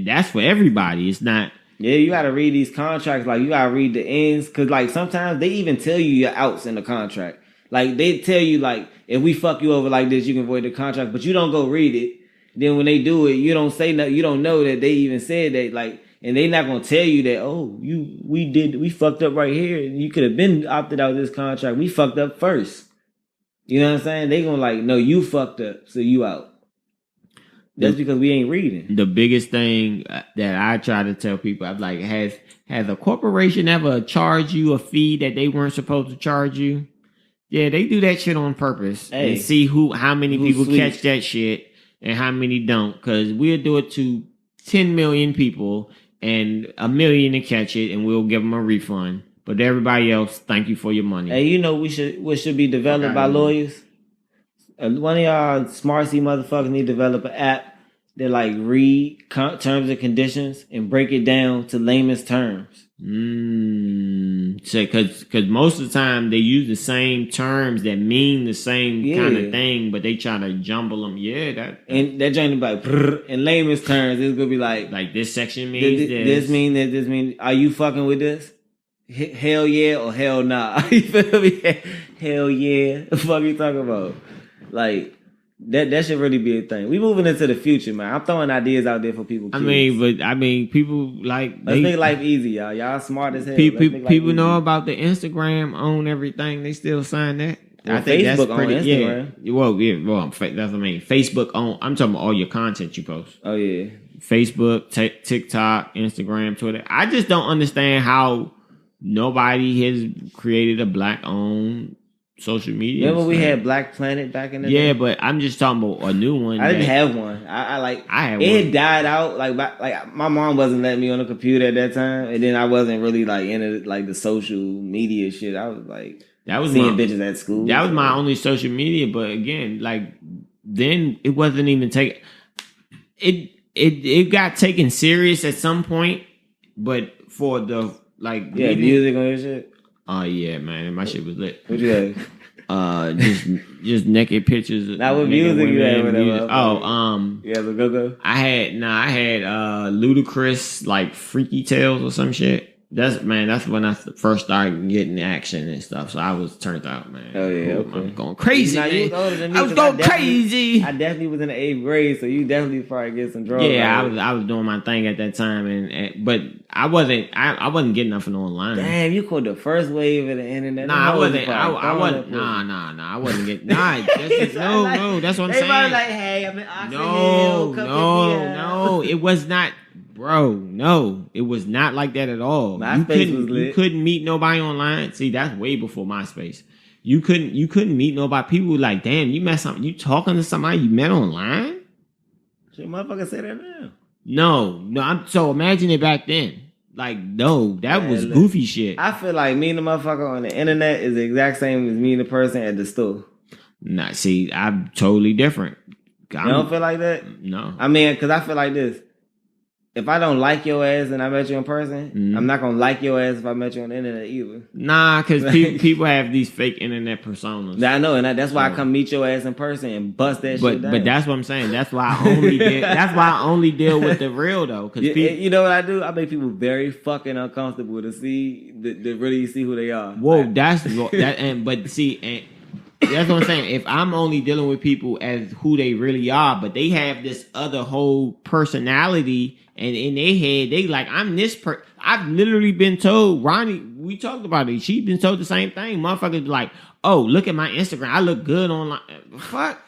that's for everybody. It's not. Yeah, you got to read these contracts. Like, you got to read the ends, because like sometimes they even tell you your outs in the contract. Like they tell you like, if we fuck you over like this, you can void the contract, but you don't go read it. Then when they do it, you don't say nothing. You don't know that they even said that. Like, and they not gonna tell you that. Oh, we fucked up right here. You could have been opted out of this contract. We fucked up first. You know what I'm saying? They gonna like, no, you fucked up, so you out. That's because we ain't reading. The biggest thing that I try to tell people, I'm like, has a corporation ever charged you a fee that they weren't supposed to charge you? Yeah, they do that shit on purpose and see how many people catch that shit and how many don't. Because we'll do it to 10 million people and 1 million to catch it, and we'll give them a refund. But everybody else, thank you for your money. Hey, you know what should be developed by lawyers? One of y'all smartsy motherfuckers need to develop an app that like read terms and conditions and break it down to layman's terms. So, cause most of the time they use the same terms that mean the same kind of thing, but they try to jumble them. Yeah, and that joint be like in layman's terms, it's gonna be like this section means this mean that this mean. Are you fucking with this? Hell yeah or hell nah? You feel me? Hell yeah. What the fuck you talking about? Like that should really be a thing. We moving into the future, man. I'm throwing ideas out there for people. I mean, people like let's make life easy, y'all. Y'all smart as hell. People know about the Instagram, own everything. They still sign that. Well, I think Facebook that's pretty. Instagram. Yeah. Well, that's what I mean. Facebook on. I'm talking about all your content you post. Oh yeah. Facebook, TikTok, Instagram, Twitter. I just don't understand how nobody has created a black-owned social media. Remember we had Black Planet back in the day? Yeah, but I'm just talking about a new one. I didn't have one. I had one. It died out. Like my mom wasn't letting me on the computer at that time, and then I wasn't really like into like the social media shit. I was like seeing bitches at school. That was my only social media. But again, like then it wasn't even taken. It got taken serious at some point, but for the like music on your shit. Oh yeah, man, my shit was lit. What you have? Just naked pictures. Not with music you had whatever. You have a go-go? I had Ludacris like Freaky Tales or some shit. That's when I first started getting action and stuff. So I was turned out, man. Oh yeah, okay. I'm going crazy. You was older than me, I was going crazy. I definitely was in the 8th grade, so you definitely probably get some drugs. Yeah, I was doing my thing at that time, but I wasn't getting nothing online. Damn, you caught the first wave of the internet. Nah, I wasn't. I wasn't. Nah. I wasn't getting. Nah, no. That's what I'm saying. Everybody like, hey, I'm in Oxford Hill. No. It was not. Bro, no, it was not like that at all. MySpace was lit. You couldn't meet nobody online. See, that's way before MySpace. You couldn't meet nobody. People were like, damn, you met something. You talking to somebody you met online? Should motherfucker say that now? No. So imagine it back then. Like, no, that was goofy shit. I feel like meeting a motherfucker on the internet is the exact same as meeting a person at the store. Nah, see, I'm totally different. You don't feel like that? No. I mean, because I feel like this. If I don't like your ass and I met you in person, I'm not going to like your ass if I met you on the internet either. Nah, because people have these fake internet personas. I know, and that's why I come meet your ass in person and bust that shit down. But that's what I'm saying. That's why I only deal with the real, though. Cause you know what I do? I make people very fucking uncomfortable to really see who they are. Whoa, that's what I'm saying. If I'm only dealing with people as who they really are, but they have this other whole personality, and in their head, they like, I'm this person. I've literally been told, Ronnie, we talked about it. She's been told the same thing. Motherfuckers like, oh, look at my Instagram. I look good online. Fuck.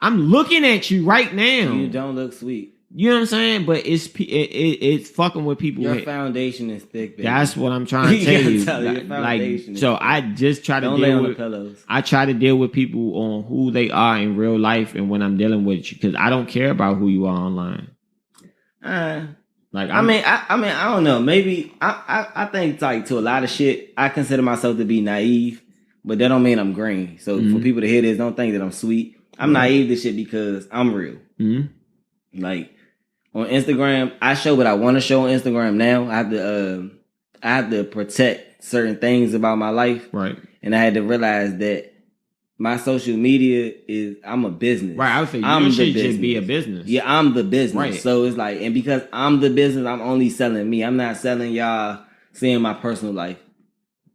I'm looking at you right now. You don't look sweet. You know what I'm saying? But it's fucking with people. Your foundation is thick, baby. That's what I'm trying to tell you. Your foundation is so thick. I just try to deal with pillows. I try to deal with people on who they are in real life, and when I'm dealing with you, because I don't care about who you are online. I don't know. Maybe I think like to a lot of shit, I consider myself to be naive, but that don't mean I'm green. So for people to hear this, don't think that I'm sweet. I'm naive to shit because I'm real. Like on Instagram, I show what I want to show on Instagram now. I have to protect certain things about my life, right? And I had to realize that my social media I'm a business. Right, I would say you should just be a business. Yeah, I'm the business. Right. So it's like, and because I'm the business, I'm only selling me. I'm not selling y'all seeing my personal life.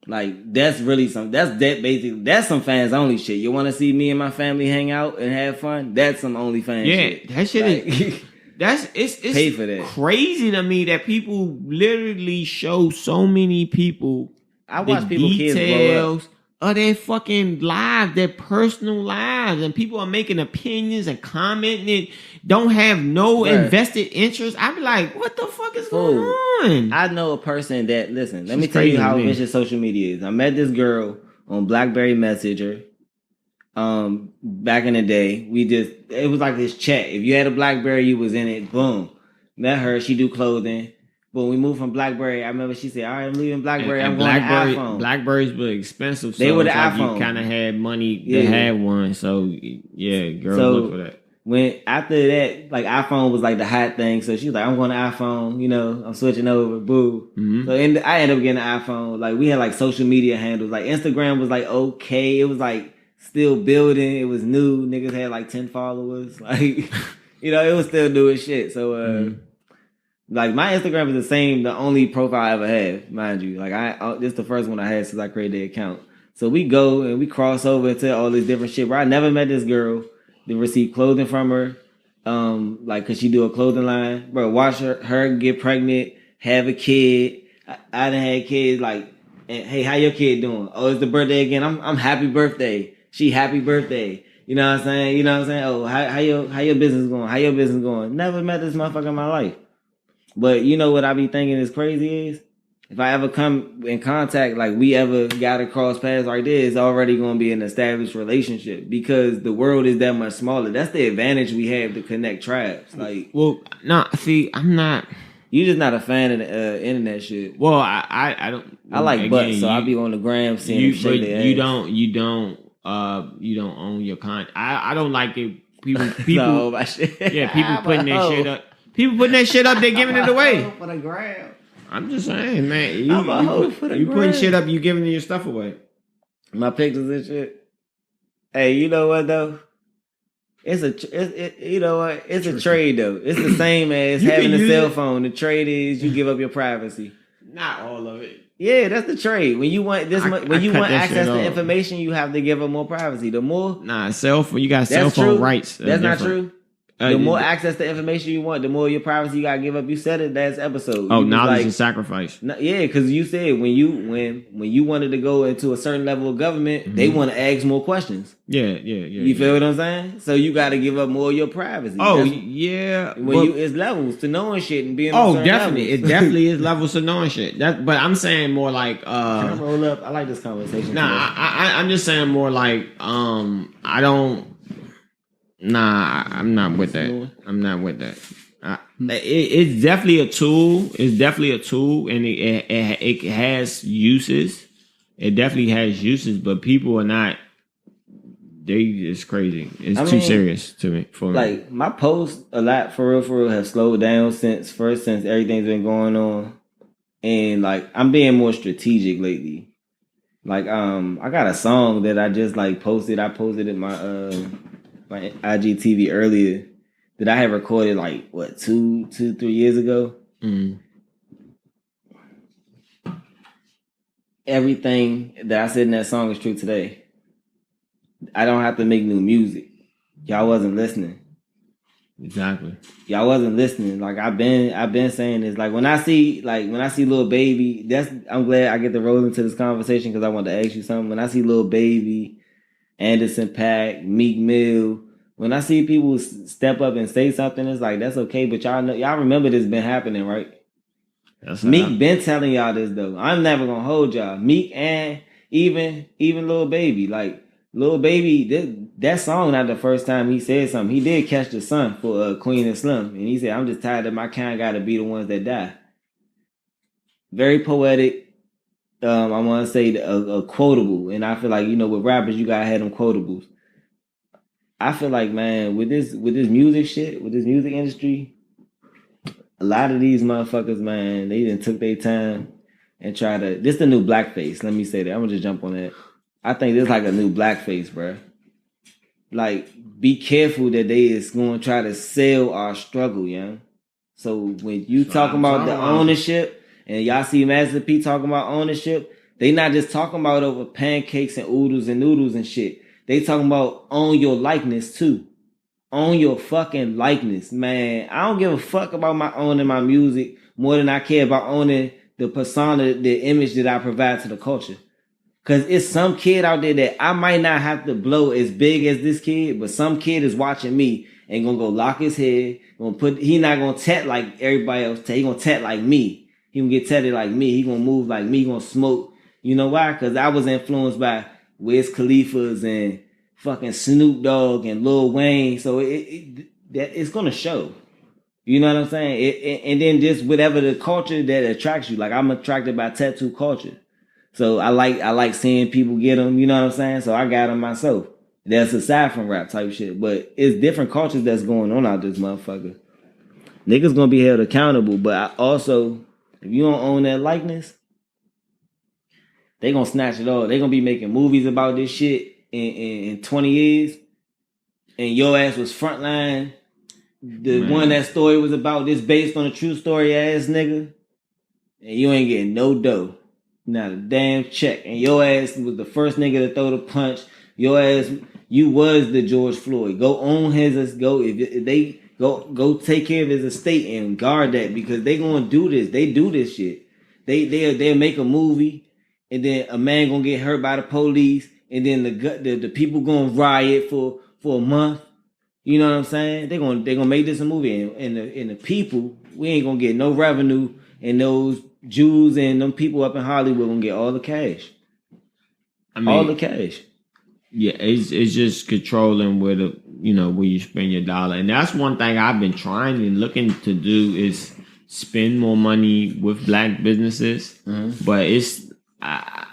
Like, that's really that's some fans only shit. You want to see me and my family hang out and have fun? That's some OnlyFans shit. Yeah, that shit is... It's pay for that. Crazy to me that people literally show so many people I watch people kids blow up. of their fucking lives, their personal lives, and people are making opinions and commenting. Don't have no invested interest. I be like, what the fuck is going on? I know a person that let me tell you how vicious social media is. I met this girl on BlackBerry Messenger. Back in the day, it was like this chat. If you had a BlackBerry, you was in it. Boom, met her. She do clothing. But when we moved from BlackBerry, I remember she said, "All right, I'm leaving BlackBerry. I'm going to iPhone." Blackberries were expensive. So they were the like iPhone. You kind of had money to have one. So yeah, girls look for that. When after that, like iPhone was like the hot thing, so she was like, "I'm going to iPhone." You know, I'm switching over. Boo. Mm-hmm. So I ended up getting an iPhone. Like we had like social media handles. Like Instagram was like okay. It was like still building. It was new. Niggas had like 10 followers. Like it was still new as shit. So like my Instagram is the same. The only profile I ever had, mind you. Like this is the first one I had since I created the account. So we go and we cross over into all this different shit. Where I never met this girl. They receive clothing from her, like cause she do a clothing line. Bro, watch her get pregnant, have a kid. I done had kids. Like, hey, how your kid doing? Oh, it's the birthday again. I'm happy birthday. She happy birthday. You know what I'm saying? Oh, how your business going? How your business going? Never met this motherfucker in my life. But you know what I be thinking is crazy is if I ever come in contact, like we ever got to cross paths like this, it's already going to be an established relationship because the world is that much smaller. That's the advantage we have to connect tribes. Like, well, no, see, I'm not. You just not a fan of the internet shit. Well, I don't. I like butts, so I'll be on the gram seeing them shake their ass. You don't own your content. I don't like it. People. No, my shit. Yeah, people putting that shit up. People putting that shit up. They're giving it away for the gram. I'm just saying, man. You putting shit up, you giving your stuff away. My pictures and shit. Hey, you know what though? It's a trade though. It's the same as having a cell phone. The trade is you give up your privacy. Not all of it. Yeah, that's the trade. When you want access to information, you have to give up more privacy. The more cell phone. You got cell phone rights. That's not true. The more access to information you want, the more your privacy you gotta give up. You said it last episode. Oh, knowledge and sacrifice. Yeah, because you said when you wanted to go into a certain level of government, they want to ask more questions. Yeah. You feel what I'm saying? So you got to give up more of your privacy. Oh, yeah. It's levels to knowing shit and being. Oh, definitely, levels. It definitely is levels to knowing shit. But I'm saying more like. Can I roll up? I like this conversation. I'm just saying more like I don't. Nah, I'm not with that. I'm not with that. It's definitely a tool. It's definitely a tool, and it has uses. It definitely has uses, but people are not. It's crazy. It's too serious to me. For like my posts a lot for real have slowed down since everything's been going on, and like I'm being more strategic lately. Like I got a song that I just like posted. I posted it my IGTV earlier that I had recorded like 2-3 years ago. Mm. Everything that I said in that song is true today. I don't have to make new music. Y'all wasn't listening. Exactly. Y'all wasn't listening. Like I've been saying this. Like when I see Lil Baby, I'm glad I get to roll into this conversation because I want to ask you something. When I see Lil Baby, Anderson .Paak, Meek Mill, when I see people step up and say something, it's like that's okay. But y'all remember this been happening, right? Meek been telling y'all this though. I'm never gonna hold y'all. Meek and even Lil Baby, like Lil Baby, that song not the first time he said something. He did catch the sun for Queen and Slim, and he said, "I'm just tired that my kind gotta be the ones that die." Very poetic. I want to say a quotable, and I feel like with rappers you gotta have them quotables. I feel like, man, with this music shit, with this music industry, a lot of these motherfuckers, man, they done took their time and try to. This the new blackface. Let me say that. I'm gonna just jump on that. I think this like a new blackface, bro. Like, be careful that they is going to try to sell our struggle, yeah. So when you talking about the ownership, and y'all see Master P talking about ownership, they not just talking about over pancakes and oodles and noodles and shit. They talking about own your likeness too. Own your fucking likeness, man. I don't give a fuck about my owning my music more than I care about owning the persona, the image that I provide to the culture. Cause it's some kid out there that I might not have to blow as big as this kid, but some kid is watching me and gonna go lock his head. He not gonna tat like everybody else. He gonna tat like me. He gonna get tatted like me. He gonna move like me. He gonna smoke. You know why? Cause I was influenced by Wiz Khalifa's and fucking Snoop Dogg and Lil Wayne. So it's gonna show. You know what I'm saying? And then just whatever the culture that attracts you. Like I'm attracted by tattoo culture. So I like seeing people get them, you know what I'm saying? So I got them myself. That's aside from rap type shit. But it's different cultures that's going on out this motherfucker. Niggas gonna be held accountable, but I also, if you don't own that likeness, they gonna snatch it all. They gonna be making movies about this shit in 20 years. And your ass was frontline. The one that story was about, this based on a true story ass nigga. And you ain't getting no dough. Not a damn check. And your ass was the first nigga to throw the punch. Your ass, you was the George Floyd. Go own his, if they go take care of his estate and guard that, because they gonna do this. They do this shit. They'll make a movie and then a man gonna get hurt by the police and then the people gonna riot for a month. You know what I'm saying? They're gonna make this a movie and the people, we ain't gonna get no revenue, and those Jews and them people up in Hollywood gonna get all the cash. I mean, all the cash. Yeah, it's just controlling where where you spend your dollar, and that's one thing I've been trying and looking to do is spend more money with black businesses. Mm-hmm. But I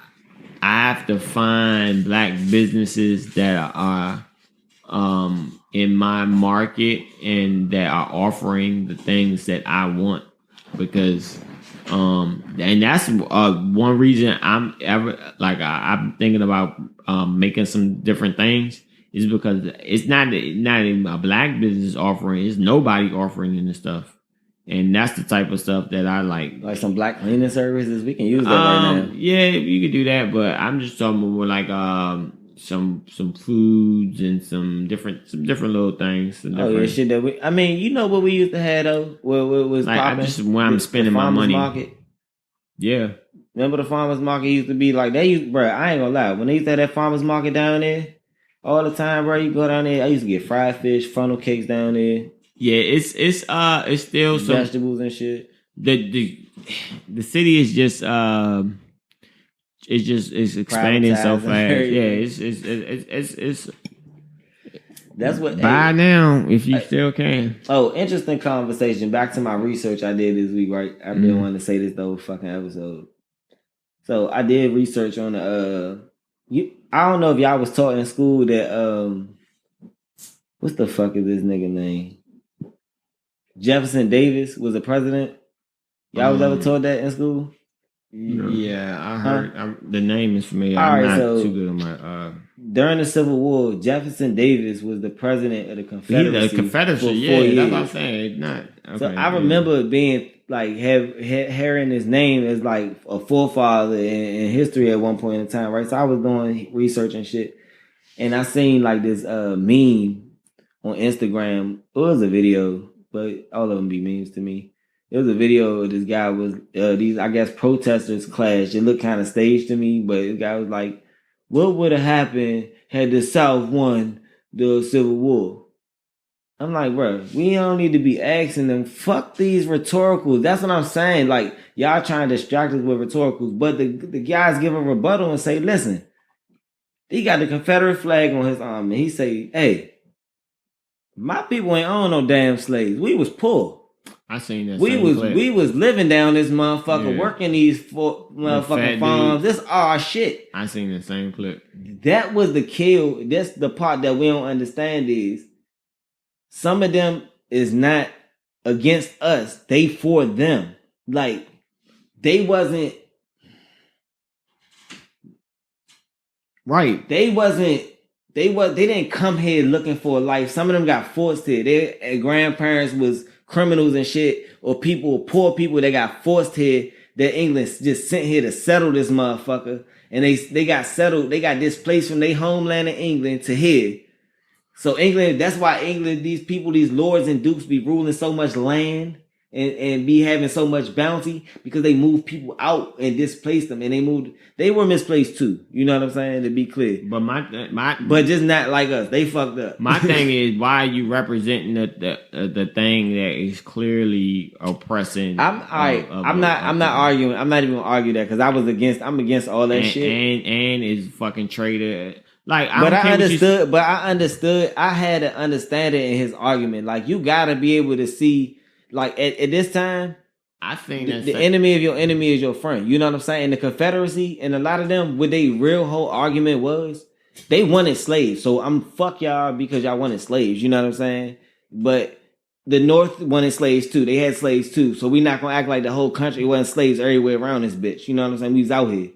have to find black businesses that are in my market and that are offering the things that I want, because and that's one reason I'm thinking about making some different things, is because it's not even a black business offering, it's nobody offering in this stuff, and that's the type of stuff that I like some black cleaning services. We can use that right now. Yeah, you could do that, but I'm just talking more like some foods and some different little things. Shit that what we used to have though? Where was like popping? When I'm spending my money. Market. Yeah. Remember the farmers market used to be like, I ain't gonna lie. When they used to have that farmers market down there all the time, bro, you go down there, I used to get fried fish, funnel cakes down there. Yeah, it's still some vegetables and shit. The city is just it's expanding so fast. Yeah, it's that's what. Buy now if you still can. Oh, interesting conversation. Back to my research I did this week, right? I've been wanting to say this the whole fucking episode. So I did research on I don't know if y'all was taught in school that what's the fuck is this nigga name? Jefferson Davis was a president. Y'all was ever taught that in school? Yeah, I heard. The name is familiar. I'm not too good on my. During the Civil War, Jefferson Davis was the president of the Confederacy. The Confederacy, yeah, that's what I'm saying. It's not. Okay, so I remember being like hearing his name as like a forefather in history at one point in time, right? So I was doing research and shit, and I seen like this meme on Instagram. It was a video, but all of them be memes to me. There was a video of this guy was these, I guess, protesters clashed. It looked kind of staged to me, but this guy was like, what would have happened had the South won the Civil War? I'm like, bro, we don't need to be asking them. Fuck these rhetoricals. That's what I'm saying. Like, y'all trying to distract us with rhetoricals, but the guys give a rebuttal and say, listen, he got the Confederate flag on his arm, and he say, hey, my people ain't own no damn slaves. We was poor. I seen that. We was living down this motherfucker, working these motherfucking farms. This our shit. I seen the same clip. That was the kill. That's the part that we don't understand is some of them is not against us. They for them. Like they wasn't right. They didn't come here looking for a life. Some of them got forced here. Their grandparents was criminals and shit, or poor people that got forced here, that England just sent here to settle this motherfucker. And they got settled, they got displaced from their homeland in England to here. So England, that's why England, these people, these lords and dukes be ruling so much land. and be having so much bounty because they moved people out and displaced them, and they were misplaced too. You know what I'm saying? To be clear, but just not like us. They fucked up. My thing is, why are you representing the thing that is clearly oppressing? I'm not arguing. I'm not even gonna argue that because I'm against all that shit. And is fucking traitor. Like, I understood. I had an understanding in his argument. Like, you gotta be able to see. Like at this time, I think the enemy of your enemy is your friend. You know what I'm saying? And the Confederacy and a lot of them, what they real whole argument was, they wanted slaves. So I'm fuck y'all because y'all wanted slaves. You know what I'm saying? But the North wanted slaves too. They had slaves too. So we not gonna act like the whole country wasn't slaves everywhere around this bitch. You know what I'm saying? We was out here.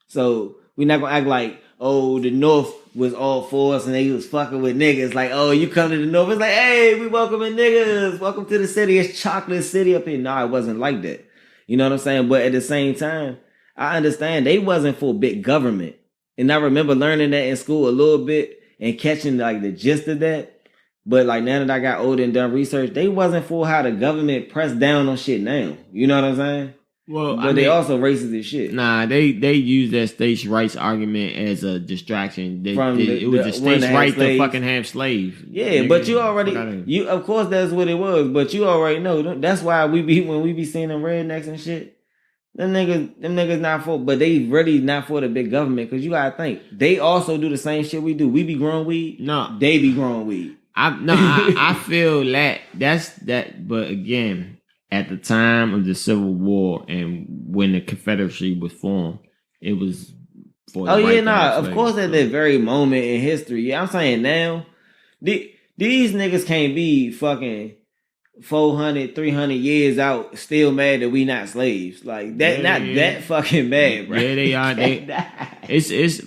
So we not gonna act like, oh, the North was all for us and they was fucking with niggas. Like, oh, you come to the North, it's like, hey, we welcoming niggas. Welcome to the city. It's chocolate city up here. No, it wasn't like that. You know what I'm saying? But at the same time, I understand they wasn't for big government. And I remember learning that in school a little bit and catching like the gist of that. But like now that I got older and done research, they wasn't for how the government pressed down on shit now. You know what I'm saying? Well, but they also racist as shit. Nah, they use that states' rights argument as a distraction. It was the states' right to fucking have slaves. Yeah, but of course that's what it was. But you already know that's why when we be seeing them rednecks and shit. Them niggas not for, but they really not for the big government because you gotta think they also do the same shit we do. We be growing weed. No, they be growing weed. I feel that's that. But again, at the time of the Civil War and when the Confederacy was formed, it was for the of course at that very moment in history. Yeah, I'm saying now, these niggas can't be fucking 400, 300 years out still mad that we not slaves. Like that, that fucking mad, bro. Yeah, they are. It's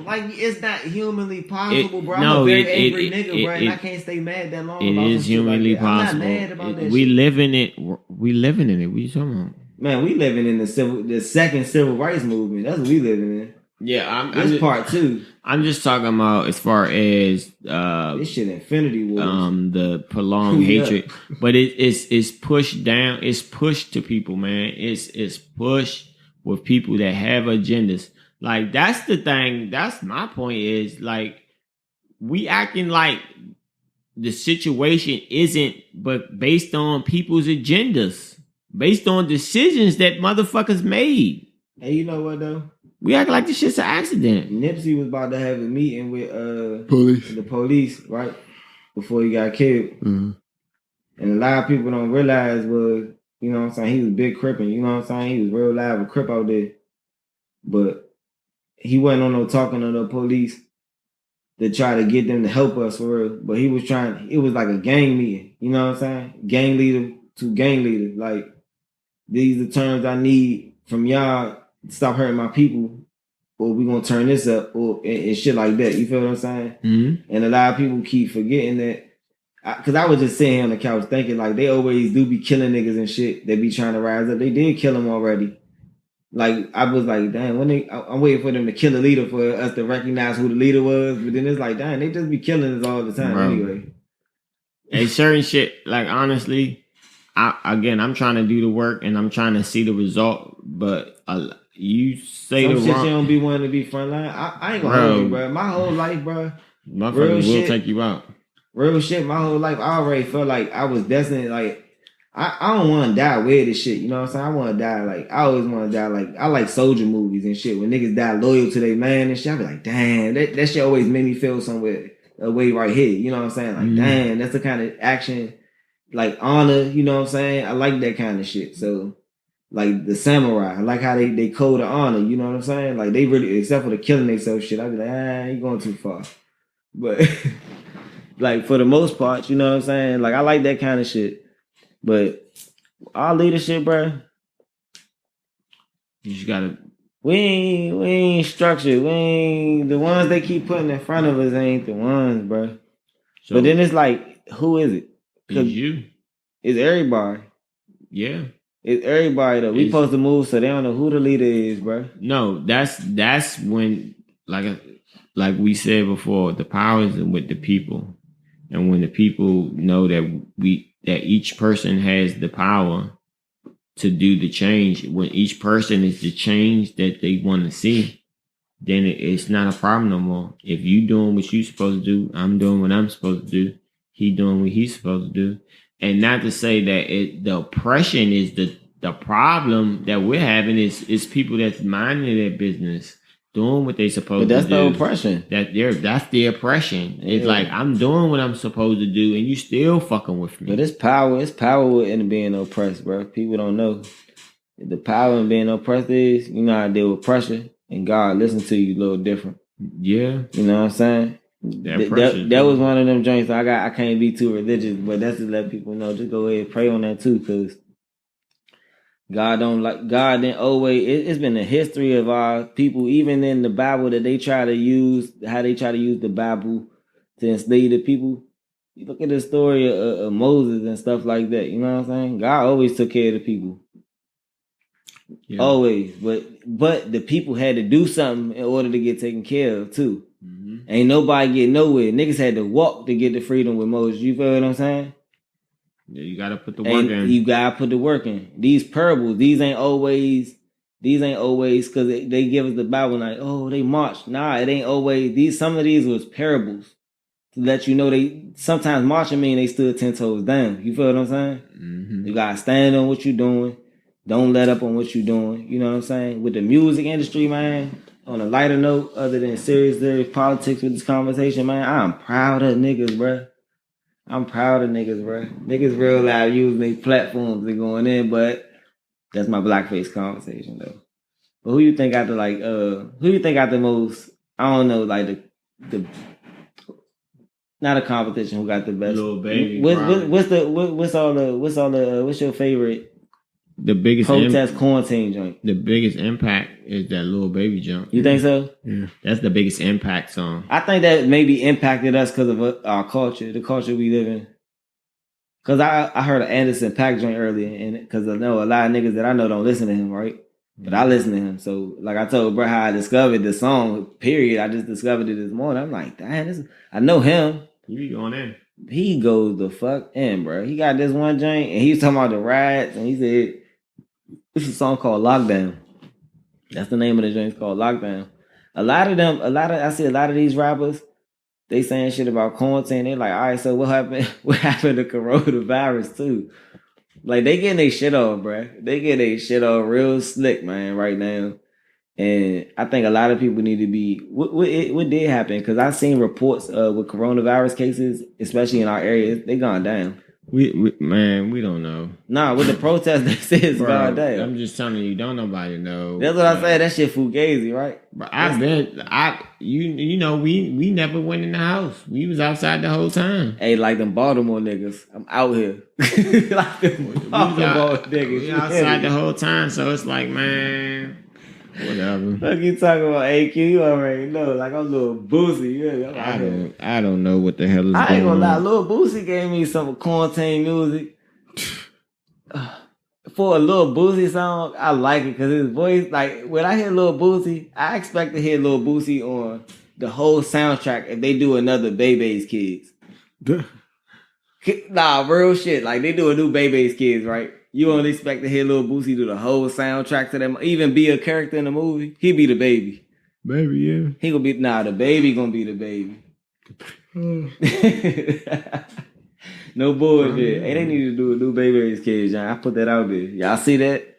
like it's not humanly possible, bro. I'm a very angry nigga, bro, and I can't stay mad that long. It is humanly possible. I'm not mad about that. We living in it. What you talking about? Man, we living in the second civil rights movement. That's what we living in. Yeah, that's part 2. I'm just talking about as far as this shit Infinity War. The prolonged hatred, but it's pushed down. It's pushed to people, man. It's pushed with people that have agendas. Like, that's the thing. That's my point is, like, we acting like the situation isn't, but based on people's agendas, based on decisions that motherfuckers made. Hey, you know what, though? We act like this shit's an accident. Nipsey was about to have a meeting with the police, right? Before he got killed. Mm-hmm. And a lot of people don't realize was, you know what I'm saying, he was big crippin', you know what I'm saying? He was real live, a crip out there. But he wasn't on no talking to the police to try to get them to help us for real. But he was it was like a gang meeting. You know what I'm saying? Gang leader to gang leader. Like, these are the terms I need from y'all to stop hurting my people, or we gonna turn this up, or and shit like that. You feel what I'm saying? Mm-hmm. And a lot of people keep forgetting that. Because I was just sitting here on the couch thinking, like, they always do be killing niggas and shit. They be trying to rise up. They did kill them already. Like, I was like, damn, I'm waiting for them to kill a leader for us to recognize who the leader was. But then it's like, damn, they just be killing us all the time. Bro. Anyway. Hey, certain shit, like, honestly, I'm trying to do the work and I'm trying to see the result. But you say some the shit wrong... you don't be wanting to be frontline. I ain't gonna hold you, bro. My whole life, bro. Motherfuckers will take you out. Real shit, my whole life, I already felt like I was destined, like, I don't want to die weird as shit, you know what I'm saying? I want to die, like, I always want to die, like, I like soldier movies and shit. When niggas die loyal to their man and shit, I be like, damn, that shit always made me feel somewhere, a way right here, you know what I'm saying? Like, damn, that's the kind of action, like, honor, you know what I'm saying? I like that kind of shit. So, like, the samurai, I like how they code of honor, you know what I'm saying? Like, they really, except for the killing themselves shit, I be like, you going too far. But, like, for the most part, you know what I'm saying? Like, I like that kind of shit. But our leadership, bro, you just gotta. We ain't structured. We ain't the ones they keep putting in front of us. Ain't the ones, bro. So, but then it's like, who is it? It's you. It's everybody. Yeah. It's everybody though. We supposed to move so they don't know who the leader is, bro. No, that's when, like we said before, the power is with the people, and when the people know that that each person has the power to do the change. When each person is the change that they want to see, then it's not a problem no more. If you doing what you supposed to do, I'm doing what I'm supposed to do. He doing what he's supposed to do. And not to say that the oppression is the problem that we're having is people that's minding their business, doing what they supposed to do. But that's the oppression. That's the oppression. Yeah. It's like, I'm doing what I'm supposed to do, and you still fucking with me. But it's power in being oppressed, bro. People don't know. The power in being oppressed is, you know how to deal with pressure, and God listen to you a little different. Yeah. You know what I'm saying? That was one of them joints. I can't be too religious, but that's to let people know. Just go ahead and pray on that too, because God didn't always. It's been a history of our people, even in the Bible, that they try to use the Bible to enslave the people. You look at the story of Moses and stuff like that. You know what I'm saying? God always took care of the people. Yeah. Always, but the people had to do something in order to get taken care of too. Mm-hmm. Ain't nobody get nowhere. Niggas had to walk to get the freedom with Moses. You feel what I'm saying? Yeah, you gotta put the work in. You gotta put the work in. These parables, these ain't always because they give us the Bible like, oh, they marched. Nah, it ain't always. Some of these was parables to let you know they sometimes marching mean they stood 10 toes down. You feel what I'm saying? Mm-hmm. You gotta stand on what you're doing. Don't let up on what you're doing. You know what I'm saying? With the music industry, man, on a lighter note, other than serious politics with this conversation, man, I'm proud of niggas, bro. I'm proud of niggas, bro. Niggas real loud using these platforms and going in, but that's my blackface conversation, though. But who you think got the most, I don't know, like the not a competition, who got the best? Lil Baby. What's your favorite? The biggest protest quarantine joint. The biggest impact is that Lil Baby joint. You think so? Yeah, that's the biggest impact song. I think that maybe impacted us because of our culture, the culture we live in. Because I heard an Anderson .Paak joint earlier, and because I know a lot of niggas that I know don't listen to him, right? But I listen to him. So, like I told bro how I discovered the song, period. I just discovered it this morning. I'm like, damn, I know him. He be going in. He goes the fuck in, bro. He got this one joint, and he was talking about the riots, and he said, it's a song called Lockdown. That's the name of the joint. It's called Lockdown. I see a lot of these rappers, they saying shit about quarantine. They're like, all right, so what happened? What happened to coronavirus too? Like, they getting their shit off, bro. They getting their shit off real slick, man, right now. And I think a lot of people need to be. What did happen? Because I've seen reports with coronavirus cases, especially in our area, they gone down. We don't know. Nah, with the protest, they say it's gone down. I'm just telling you, don't nobody know. That's what I say. That shit fugazi, right? But you know, we never went in the house. We was outside the whole time. Hey, like them Baltimore niggas, I'm out here. Like them Baltimore niggas. We outside the whole time, so it's like, man, whatever. Fuck you talking about, AQ? You already know. Like, I'm a little Boosie. Yeah, I don't know what the hell is going on. I ain't gonna lie. Lil Boosie gave me some quarantine music. For a Lil Boosie song, I like it because his voice, like, when I hear Lil Boosie, I expect to hear Lil Boosie on the whole soundtrack if they do another Bebe's Kids. Nah, real shit. Like, they do a new Bebe's Kids, right? You don't expect to hear Lil Boosie do the whole soundtrack to them, even be a character in the movie. He be the baby. Baby, yeah. He gonna be, the baby gonna be the baby. No bullshit. Hey, they need to do a new Baby's Kids, John. I put that out there. Y'all see that?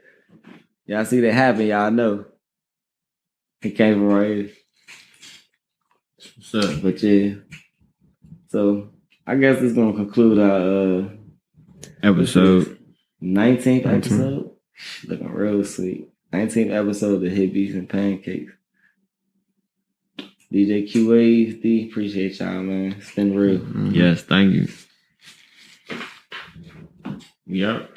Y'all see that happen? Y'all know. It came from right here. What's up? But yeah. So, I guess it's gonna conclude our episode. 19th episode. Looking real sweet. 19th episode of Hippies and Pancakes. DJ QAD, appreciate y'all, man. It's been real. Yes, thank you. Yep.